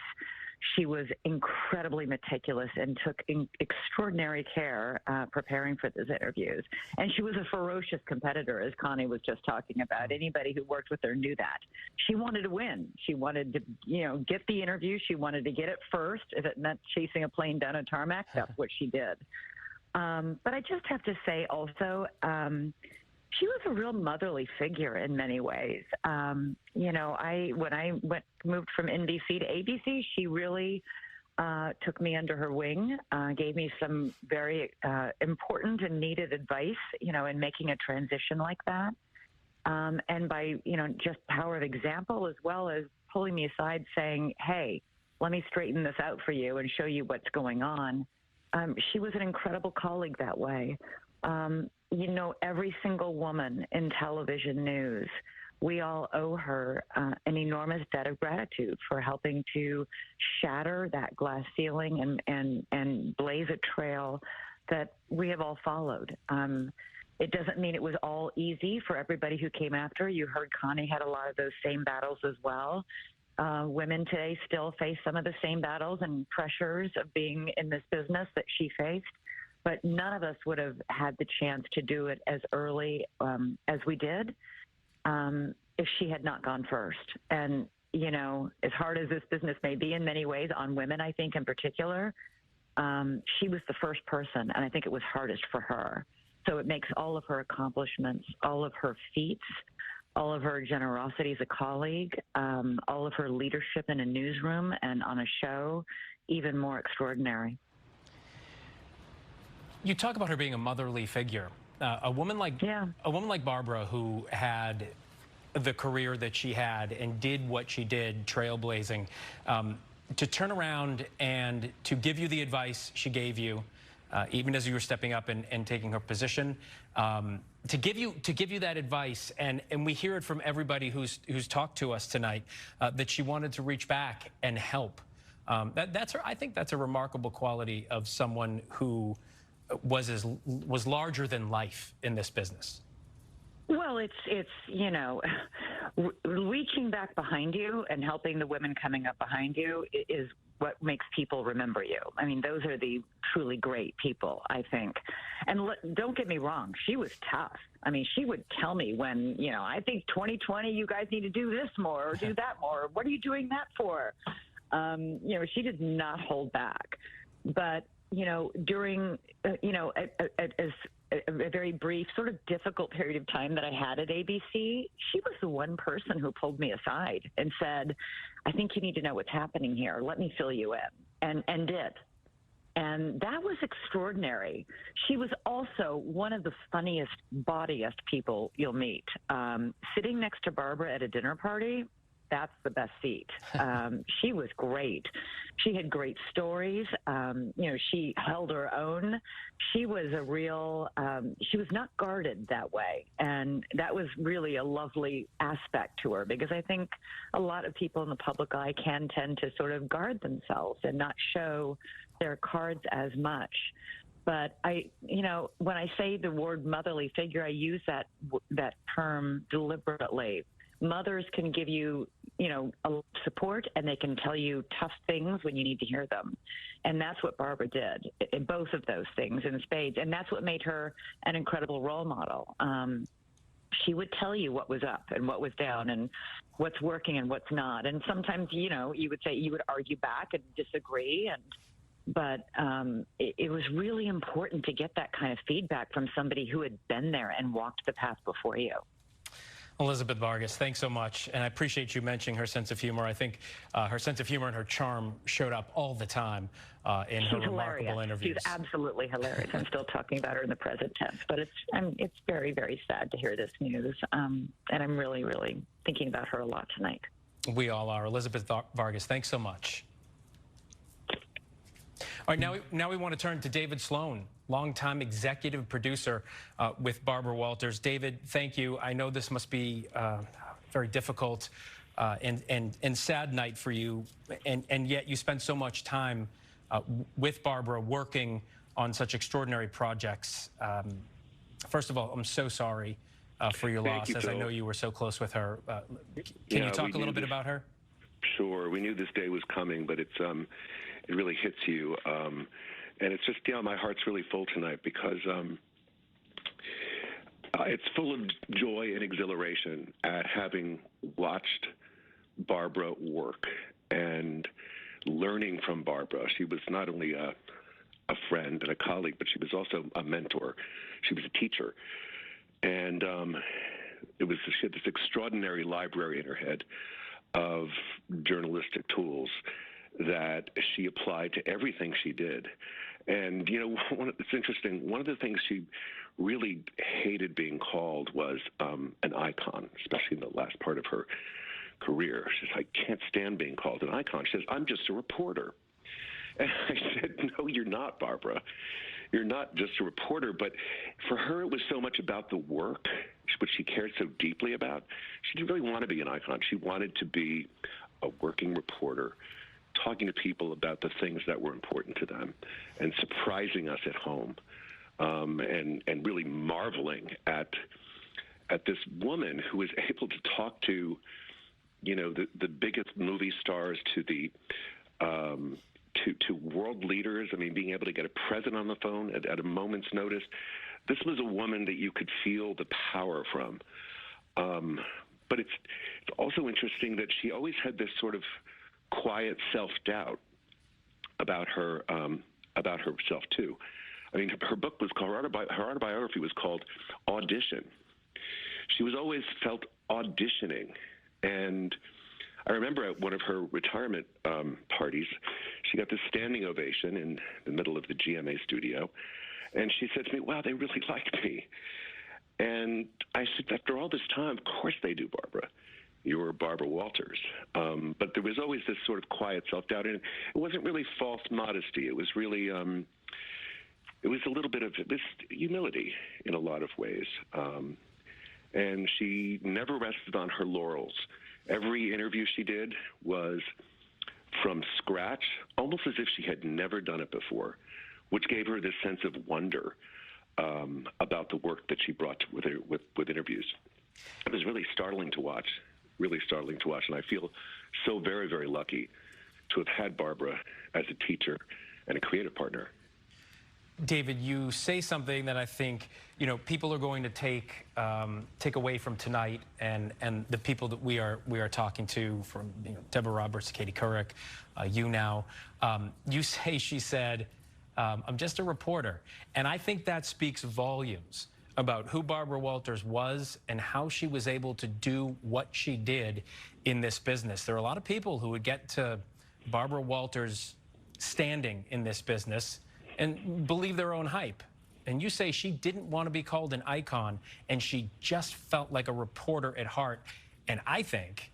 She was incredibly meticulous and took extraordinary care preparing for those interviews. And she was a ferocious competitor, as Connie was just talking about. Anybody who worked with her knew that. She wanted to win. She wanted to, get the interview. She wanted to get it first. If it meant chasing a plane down a tarmac, that's what she did. But I just have to say also, she was a real motherly figure in many ways. When I moved from NBC to ABC, she really took me under her wing, gave me some very important and needed advice, in making a transition like that. And by, just power of example, as well as pulling me aside saying, hey, let me straighten this out for you and show you what's going on. She was an incredible colleague that way. Every single woman in television news, we all owe her an enormous debt of gratitude for helping to shatter that glass ceiling and blaze a trail that we have all followed. It doesn't mean it was all easy for everybody who came after. You heard Connie had a lot of those same battles as well. Women today still face some of the same battles and pressures of being in this business that she faced. But none of us would have had the chance to do it as early as we did if she had not gone first. And, as hard as this business may be in many ways on women, I think in particular, she was the first person, and I think it was hardest for her. So it makes all of her accomplishments, all of her feats, all of her generosity as a colleague, all of her leadership in a newsroom and on a show even more extraordinary. You talk about her being a motherly figure. A woman like Barbara, who had the career that she had and did what she did, trailblazing, to turn around and to give you the advice she gave you, even as you were stepping up and taking her position, to give you that advice, and we hear it from everybody who's talked to us tonight, that she wanted to reach back and help. I think that's a remarkable quality of someone who was larger than life in this business. Well, it's reaching back behind you and helping the women coming up behind you is what makes people remember you. I mean, those are the truly great people, I think. And don't get me wrong, she was tough. I mean, she would tell me when, I think 2020, you guys need to do this more or do that more. What are you doing that for? She did not hold back. But during, a very brief, sort of difficult period of time that I had at ABC, she was the one person who pulled me aside and said, I think you need to know what's happening here. Let me fill you in, and did. And that was extraordinary. She was also one of the funniest, bawdiest people you'll meet. Sitting next to Barbara at a dinner party, that's the best seat. She was great. She had great stories. She held her own. She was she was not guarded that way. And that was really a lovely aspect to her, because I think a lot of people in the public eye can tend to sort of guard themselves and not show their cards as much. But when I say the word motherly figure, I use that term deliberately. Mothers can give you, a support, and they can tell you tough things when you need to hear them. And that's what Barbara did, in both of those things in spades. And that's what made her an incredible role model. She would tell you what was up and what was down and what's working and what's not. And sometimes, you would say you would argue back and disagree. But it was really important to get that kind of feedback from somebody who had been there and walked the path before you. Elizabeth Vargas, thanks so much. And I appreciate you mentioning her sense of humor. I think her sense of humor and her charm showed up all the time in her remarkable interviews. She's absolutely hilarious. I'm still talking about her in the present tense, but it's very, very sad to hear this news. And I'm really, really thinking about her a lot tonight. We all are. Elizabeth Vargas, thanks so much. All right, now we want to turn to David Sloan, longtime executive producer with Barbara Walters. David, thank you. I know this must be a very difficult and sad night for you, and yet you spent so much time with Barbara working on such extraordinary projects. First of all, I'm so sorry for your loss, as I know you were so close with her. Can you talk a little bit about her? Sure. We knew this day was coming, but it really hits you. And it's just, my heart's really full tonight because it's full of joy and exhilaration at having watched Barbara work and learning from Barbara. She was not only a friend and a colleague, but she was also a mentor. She was a teacher. And she had this extraordinary library in her head of journalistic tools that she applied to everything she did. And, it's interesting. One of the things she really hated being called was an icon, especially in the last part of her career. She says, I can't stand being called an icon. She says, I'm just a reporter. And I said, no, you're not, Barbara. You're not just a reporter. But for her, it was so much about the work, which she cared so deeply about. She didn't really want to be an icon. She wanted to be a working reporter, talking to people about the things that were important to them and surprising us at home, and really marveling at this woman who was able to talk to, the biggest movie stars, to the to world leaders. I mean, being able to get a president on the phone at a moment's notice. This was a woman that you could feel the power from. But it's also interesting that she always had this sort of quiet self-doubt about herself too. I mean, her book was called, her autobiography was called Audition. She was always felt auditioning. And I remember at one of her retirement parties, she got this standing ovation in the middle of the GMA studio. And she said to me, wow, they really liked me. And I said, after all this time, of course they do, Barbara. You were Barbara Walters. But there was always this sort of quiet self-doubt. And it wasn't really false modesty. It was really, it was a little bit of this humility in a lot of ways. And she never rested on her laurels. Every interview she did was from scratch, almost as if she had never done it before, which gave her this sense of wonder about the work that she brought with interviews. It was really startling to watch, and I feel so very, very lucky to have had Barbara as a teacher and a creative partner. David, you say something that I think people are going to take away from tonight, and the people that we are talking to, from Deborah Roberts, Katie Couric, you now. You say she said, I'm just a reporter, and I think that speaks volumes about who Barbara Walters was and how she was able to do what she did in this business. There are a lot of people who would get to Barbara Walters' standing in this business and believe their own hype. And you say she didn't want to be called an icon, and she just felt like a reporter at heart. And I think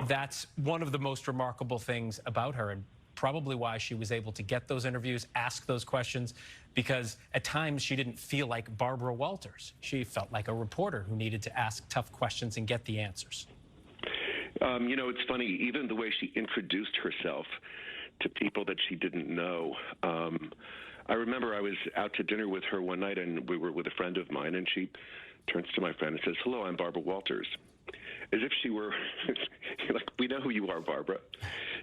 that's one of the most remarkable things about her, and probably why she was able to get those interviews, ask those questions, because at times she didn't feel like Barbara Walters. She felt like a reporter who needed to ask tough questions and get the answers. It's funny, even the way she introduced herself to people that she didn't know. I remember I was out to dinner with her one night, and we were with a friend of mine, and she turns to my friend and says, hello, I'm Barbara Walters. As if she were, like, we know who you are, Barbara.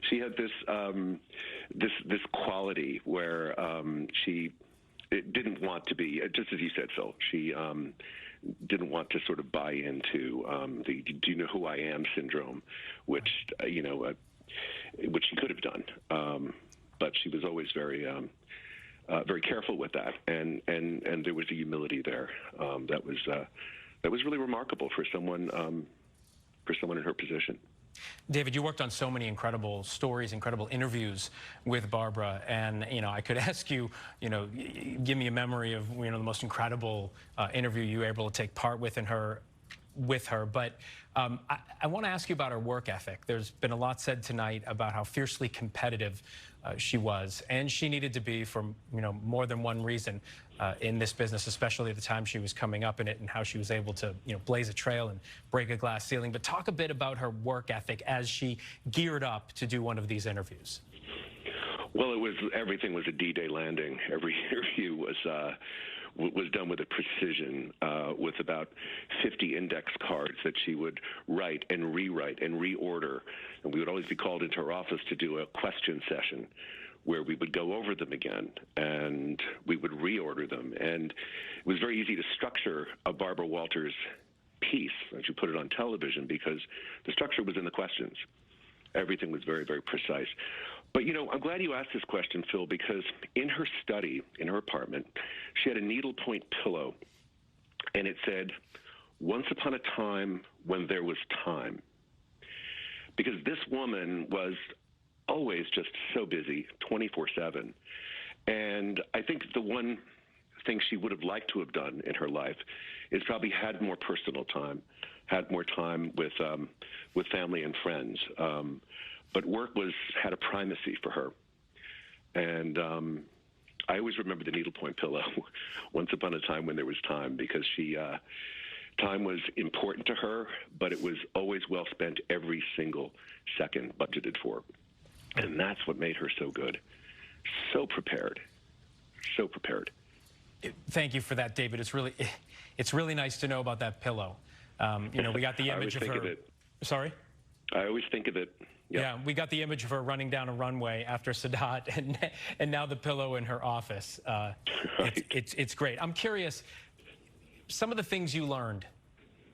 She had this this quality where she didn't want to be, just as you said, Phil, she didn't want to sort of buy into the do you know who I am syndrome, which, which she could have done. But she was always very very careful with that, and there was a humility there that that was really remarkable for someone in her position. David, you worked on so many incredible stories, incredible interviews with Barbara, and I could ask you, give me a memory of the most incredible interview you were able to take part with her. But I want to ask you about her work ethic. There's been a lot said tonight about how fiercely competitive she was, and she needed to be for more than one reason in this business, especially at the time she was coming up in it, and how she was able to blaze a trail and break a glass ceiling. But talk a bit about her work ethic as she geared up to do one of these interviews. Well, everything was a D-Day landing. Every interview was done with a precision, with about 50 index cards that she would write and rewrite and reorder. And we would always be called into her office to do a question session where we would go over them again and we would reorder them. And it was very easy to structure a Barbara Walters piece as you put it on television because the structure was in the questions. Everything was very, very precise. But, I'm glad you asked this question, Phil, because in her study, in her apartment, she had a needlepoint pillow, and it said, "Once upon a time when there was time." Because this woman was always just so busy, 24/7. And I think the one thing she would have liked to have done in her life is probably had more personal time, had more time with family and friends. But work had a primacy for her. And I always remember the needlepoint pillow, once upon a time when there was time, because time was important to her, but it was always well spent, every single second budgeted for. And that's what made her so good. So prepared. So prepared. Thank you for that, David. It's really nice to know about that pillow. We got the image of her. I always think of it. Sorry? I always think of it. Yep. Yeah, we got the image of her running down a runway after Sadat, and now the pillow in her office. Right. It's great. I'm curious, some of the things you learned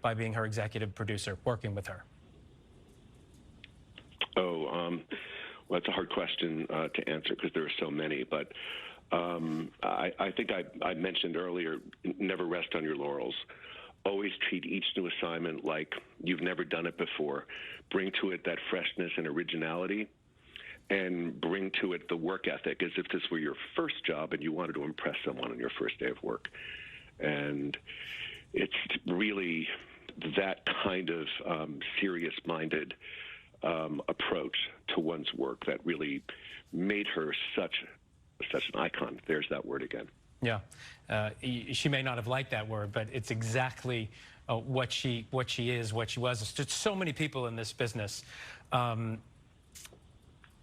by being her executive producer, working with her. Well, that's a hard question to answer because there are so many. But I think I mentioned earlier, never rest on your laurels. Always treat each new assignment like you've never done it before. Bring to it that freshness and originality, and bring to it the work ethic as if this were your first job and you wanted to impress someone on your first day of work. And it's really that kind of serious-minded approach to one's work that really made her such an icon. There's that word again. Yeah, she may not have liked that word, but it's exactly what she is, what she was. There's just so many people in this business.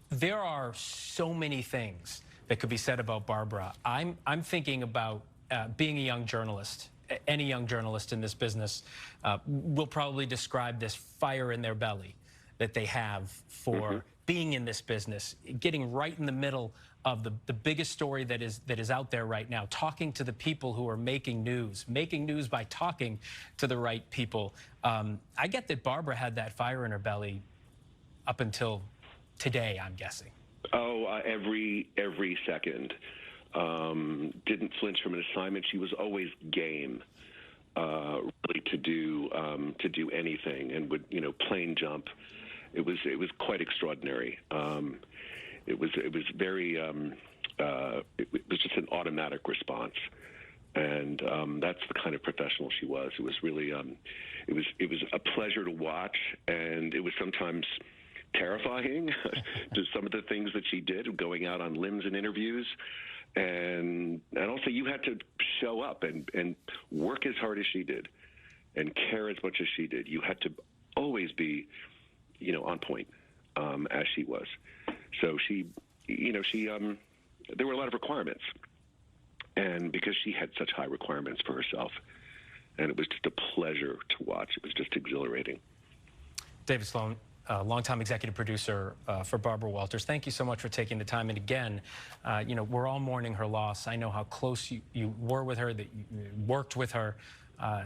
There are so many things that could be said about Barbara. I'm thinking about being a young journalist. Any young journalist in this business will probably describe this fire in their belly that they have for being in this business, getting right in the middle of the biggest story that is out there right now, talking to the people who are making news by talking to the right people. I get that Barbara had that fire in her belly up until today, I'm guessing. Oh, every second. Didn't flinch from an assignment. She was always game, really, to do anything, and would plane jump. It was quite extraordinary. It was very. It was just an automatic response, and that's the kind of professional she was. It was really. It was a pleasure to watch, and it was sometimes terrifying to some of the things that she did, going out on limbs in interviews. And also you had to show up and work as hard as she did and care as much as she did. You had to always be, on point, as she was. So she there were a lot of requirements. And because she had such high requirements for herself, and it was just a pleasure to watch. It was just exhilarating. David Sloan, longtime executive producer for Barbara Walters. Thank you so much for taking the time. And again, we're all mourning her loss. I know how close you were with her, that you worked with her.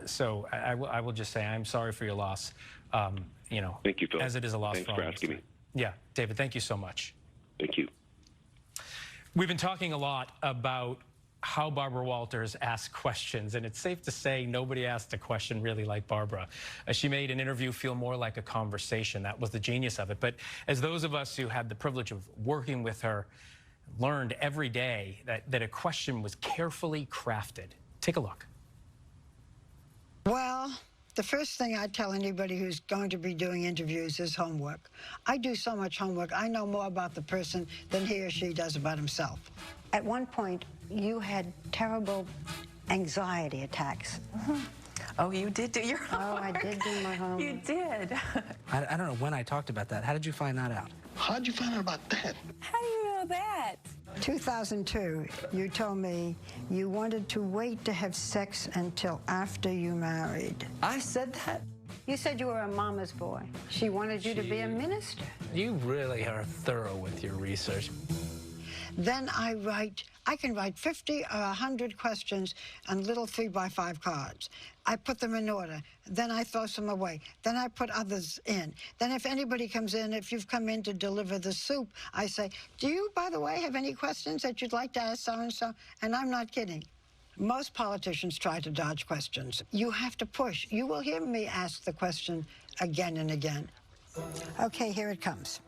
So I will just say I'm sorry for your loss. Thank you, Phil. As it is a loss Thanks for for all of us. asking me. Yeah, David, thank you so much. Thank you. We've been talking a lot about how Barbara Walters asked questions, and it's safe to say nobody asked a question really like Barbara. She made an interview feel more like a conversation. That was the genius of it. But as those of us who had the privilege of working with her learned every day, that a question was carefully crafted. Take a look. Well, the first thing I tell anybody who's going to be doing interviews is homework. I do so much homework. I know more about the person than he or she does about himself. At one point, you had terrible anxiety attacks. Mm-hmm. Oh, you did do your homework. Oh, I did do my homework. You did. I don't know when I talked about that. How did you find that out? How did you find out about that? How do you know that? 2002, you told me you wanted to wait to have sex until after you married. I said that? You said you were a mama's boy. She wanted you to be a minister. You really are thorough with your research. Then I can write 50 or 100 questions on little 3x5 cards. I put them in order. Then I throw some away. Then I put others in. Then if anybody comes in, if you've come in to deliver the soup, I say, do you, by the way, have any questions that you'd like to ask so-and-so? And I'm not kidding. Most politicians try to dodge questions. You have to push. You will hear me ask the question again and again. Okay, here it comes.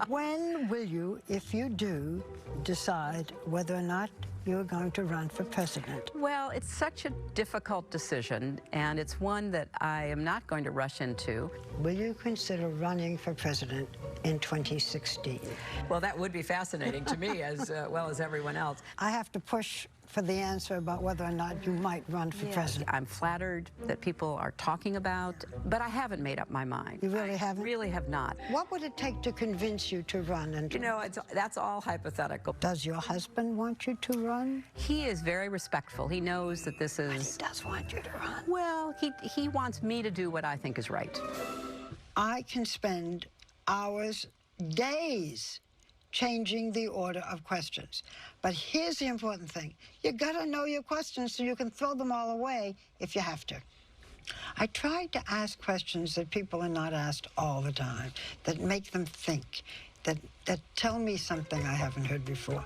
When will you, if you do, decide whether or not you're going to run for president? Well, it's such a difficult decision, and it's one that I am not going to rush into. Will you consider running for president in 2016? Well, that would be fascinating to me as well as everyone else. I have to push for the answer about whether or not you might run for president. I'm flattered that people are talking about, but I haven't made up my mind. You really haven't? I really have not. What would it take to convince you to run? And You know, that's all hypothetical. Does your husband want you to run? He is very respectful. He knows that this is... But he does want you to run. Well, he wants me to do what I think is right. I can spend hours, days, changing the order of questions. But here's the important thing. You gotta know your questions so you can throw them all away if you have to. I tried to ask questions that people are not asked all the time, that make them think, that tell me something I haven't heard before.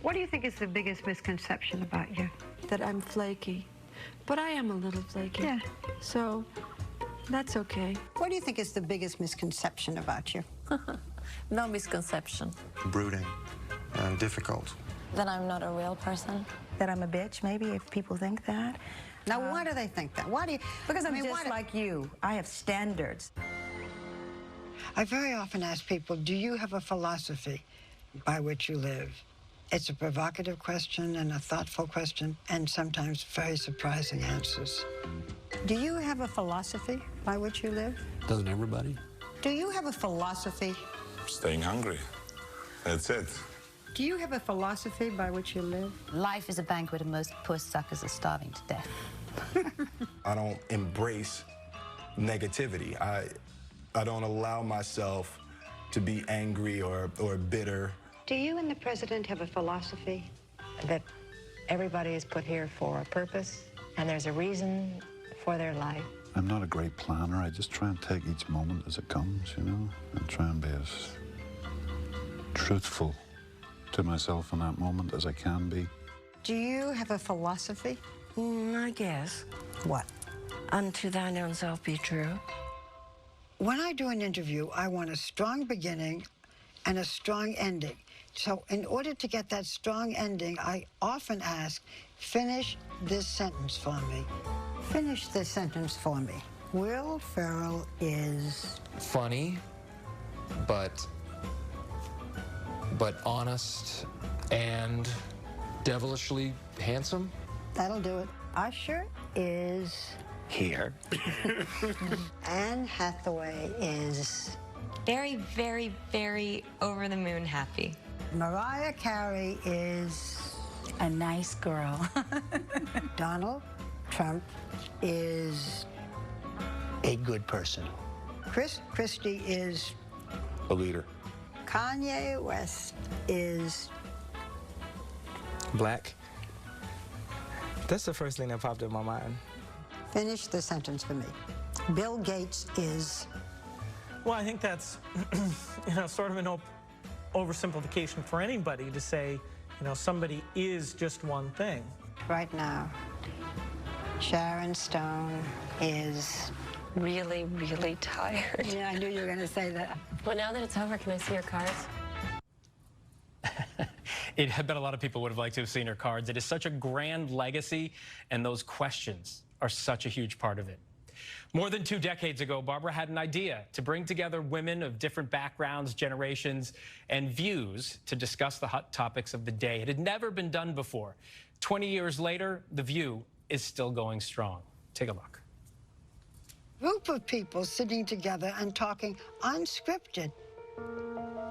What do you think is the biggest misconception about you? That I'm flaky. But I am a little flaky. Yeah. So that's okay. What do you think is the biggest misconception about you? No misconception. Brooding and difficult. That I'm not a real person. That I'm a bitch, maybe, if people think that. Now, why do they think that? Why do you? Because I'm just like you. I have standards. I very often ask people, do you have a philosophy by which you live? It's a provocative question and a thoughtful question, and sometimes very surprising answers. Do you have a philosophy by which you live? Doesn't everybody? Do you have a philosophy? Staying hungry. That's it. Do you have a philosophy by which you live? Life is a banquet and most poor suckers are starving to death. I don't embrace negativity. I don't allow myself to be angry or bitter. Do you and the president have a philosophy? That everybody is put here for a purpose, and there's a reason for their life. I'm not a great planner. I just try and take each moment as it comes, you know, and try and be as truthful to myself in that moment as I can be. Do you have a philosophy? I guess. What? Unto thine own self be true. When I do an interview, I want a strong beginning and a strong ending. So in order to get that strong ending, I often ask, finish this sentence for me. Finish this sentence for me. Will Ferrell is... funny, but honest and devilishly handsome. That'll do it. Usher is... here. Anne Hathaway is... Very, very, very over the moon happy. Mariah Carey is... A nice girl. Donald Trump is... A good person. Chris Christie is... A leader. Kanye West is... Black. That's the first thing that popped in my mind. Finish the sentence for me. Bill Gates is... Well, I think that's, sort of an oversimplification for anybody to say, you know, somebody is just one thing. Right now, Sharon Stone is Really, really tired. Yeah, I knew you were going to say that. Well, now that it's over, can I see your cards? I bet a lot of people would have liked to have seen her cards. It is such a grand legacy, and those questions are such a huge part of it. More than 2 decades ago, Barbara had an idea to bring together women of different backgrounds, generations, and views to discuss the hot topics of the day. It had never been done before. 20 years later, The View is still going strong. Take a look. Group of people sitting together and talking unscripted.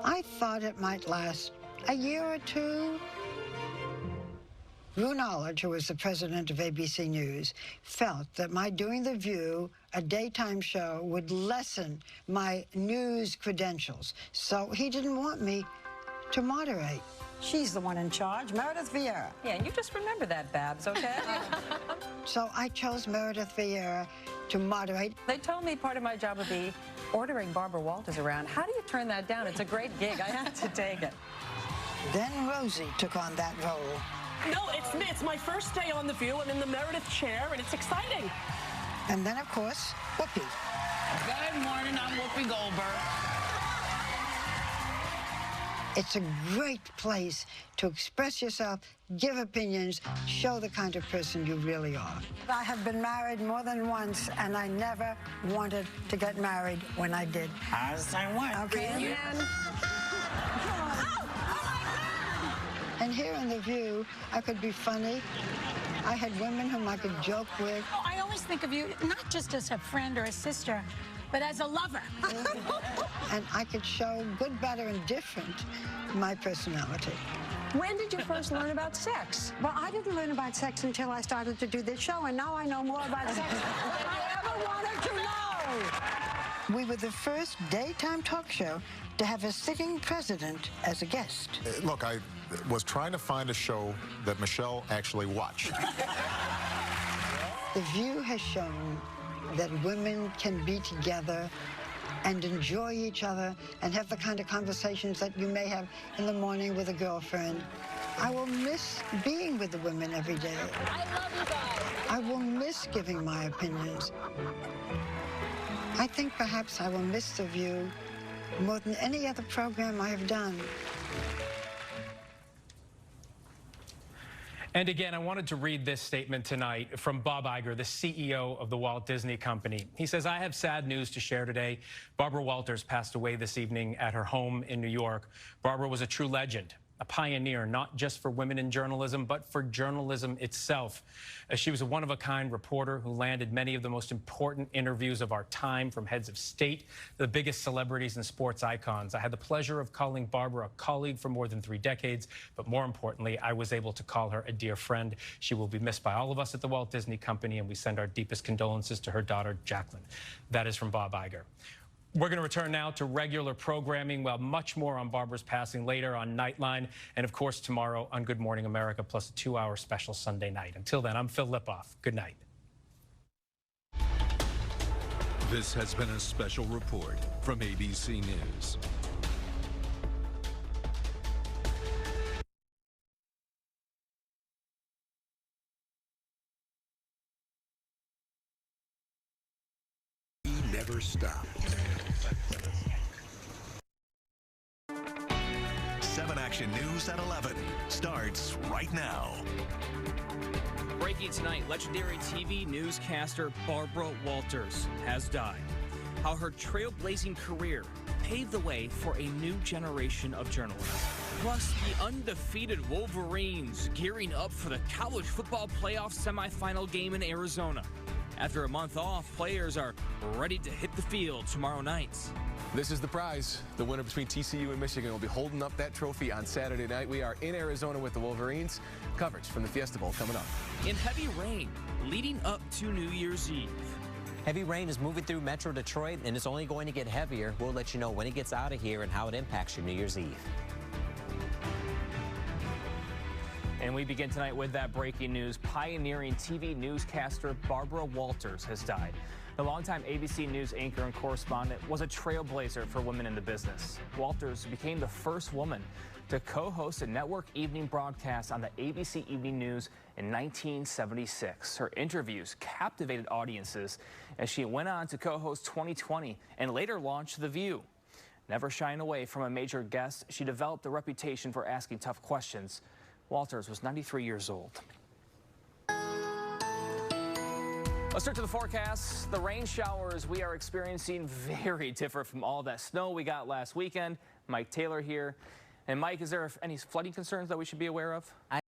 I thought it might last a year or two. Rue Knowledge, who was the president of ABC News, felt that my doing The View, a daytime show, would lessen my news credentials. So he didn't want me to moderate. She's the one in charge, Meredith Vieira. Yeah, and you just remember that, Babs, okay? So I chose Meredith Vieira to moderate. They told me part of my job would be ordering Barbara Walters around. How do you turn that down? It's a great gig. I had to take it. Then Rosie took on that role. No, it's my first day on The View. I'm in the Meredith chair, and it's exciting. And then, of course, Whoopi. Good morning, I'm Whoopi Goldberg. It's a great place to express yourself, give opinions, show the kind of person you really are. I have been married more than once, and I never wanted to get married when I did. As I want. Okay. And here in The View, I could be funny. I had women whom I could joke with. Oh, I always think of you not just as a friend or a sister, but as a lover. And I could show good, better, and different my personality. When did you first learn about sex? Well, I didn't learn about sex until I started to do this show, and now I know more about sex than I ever wanted to know. We were the first daytime talk show to have a sitting president as a guest. Look, I was trying to find a show that Michelle actually watched. The View has shown that women can be together and enjoy each other and have the kind of conversations that you may have in the morning with a girlfriend. I will miss being with the women every day. I love you guys. I will miss giving my opinions. I think perhaps I will miss The View more than any other program I have done. And again, I wanted to read this statement tonight from Bob Iger, the CEO of the Walt Disney Company. He says, I have sad news to share today. Barbara Walters passed away this evening at her home in New York. Barbara was a true legend, a pioneer, not just for women in journalism, but for journalism itself. She was a one-of-a-kind reporter who landed many of the most important interviews of our time, from heads of state to the biggest celebrities and sports icons. I had the pleasure of calling Barbara a colleague for more than 3 decades, but more importantly, I was able to call her a dear friend. She will be missed by all of us at the Walt Disney Company, and we send our deepest condolences to her daughter, Jacqueline. That is from Bob Iger. We're going to return now to regular programming. We'll have much more on Barbara's passing later on Nightline, and of course tomorrow on Good Morning America, plus a 2-hour special Sunday night. Until then, I'm Phil Lipoff. Good night. This has been a special report from ABC News. Never stop. 7 Action News at 11 starts right now. Breaking tonight, legendary TV newscaster Barbara Walters has died. How her trailblazing career paved the way for a new generation of journalists. Plus, the undefeated Wolverines gearing up for the college football playoff semifinal game in Arizona. After a month off, players are ready to hit the field tomorrow night. This is the prize. The winner between TCU and Michigan will be holding up that trophy on Saturday night. We are in Arizona with the Wolverines. Coverage from the Fiesta Bowl coming up. In heavy rain leading up to New Year's Eve. Heavy rain is moving through Metro Detroit, and it's only going to get heavier. We'll let you know when it gets out of here and how it impacts your New Year's Eve. And we begin tonight with that breaking news. Pioneering TV newscaster Barbara Walters has died. The longtime ABC News anchor and correspondent was a trailblazer for women in the business. Walters became the first woman to co-host a network evening broadcast on the ABC Evening News in 1976. Her interviews captivated audiences as she went on to co-host 2020 and later launched The View. Never shying away from a major guest, she developed a reputation for asking tough questions. Walters was 93 years old. Let's turn to the forecast. The rain showers we are experiencing very different from all that snow we got last weekend. Mike Taylor here. And Mike, is there any flooding concerns that we should be aware of?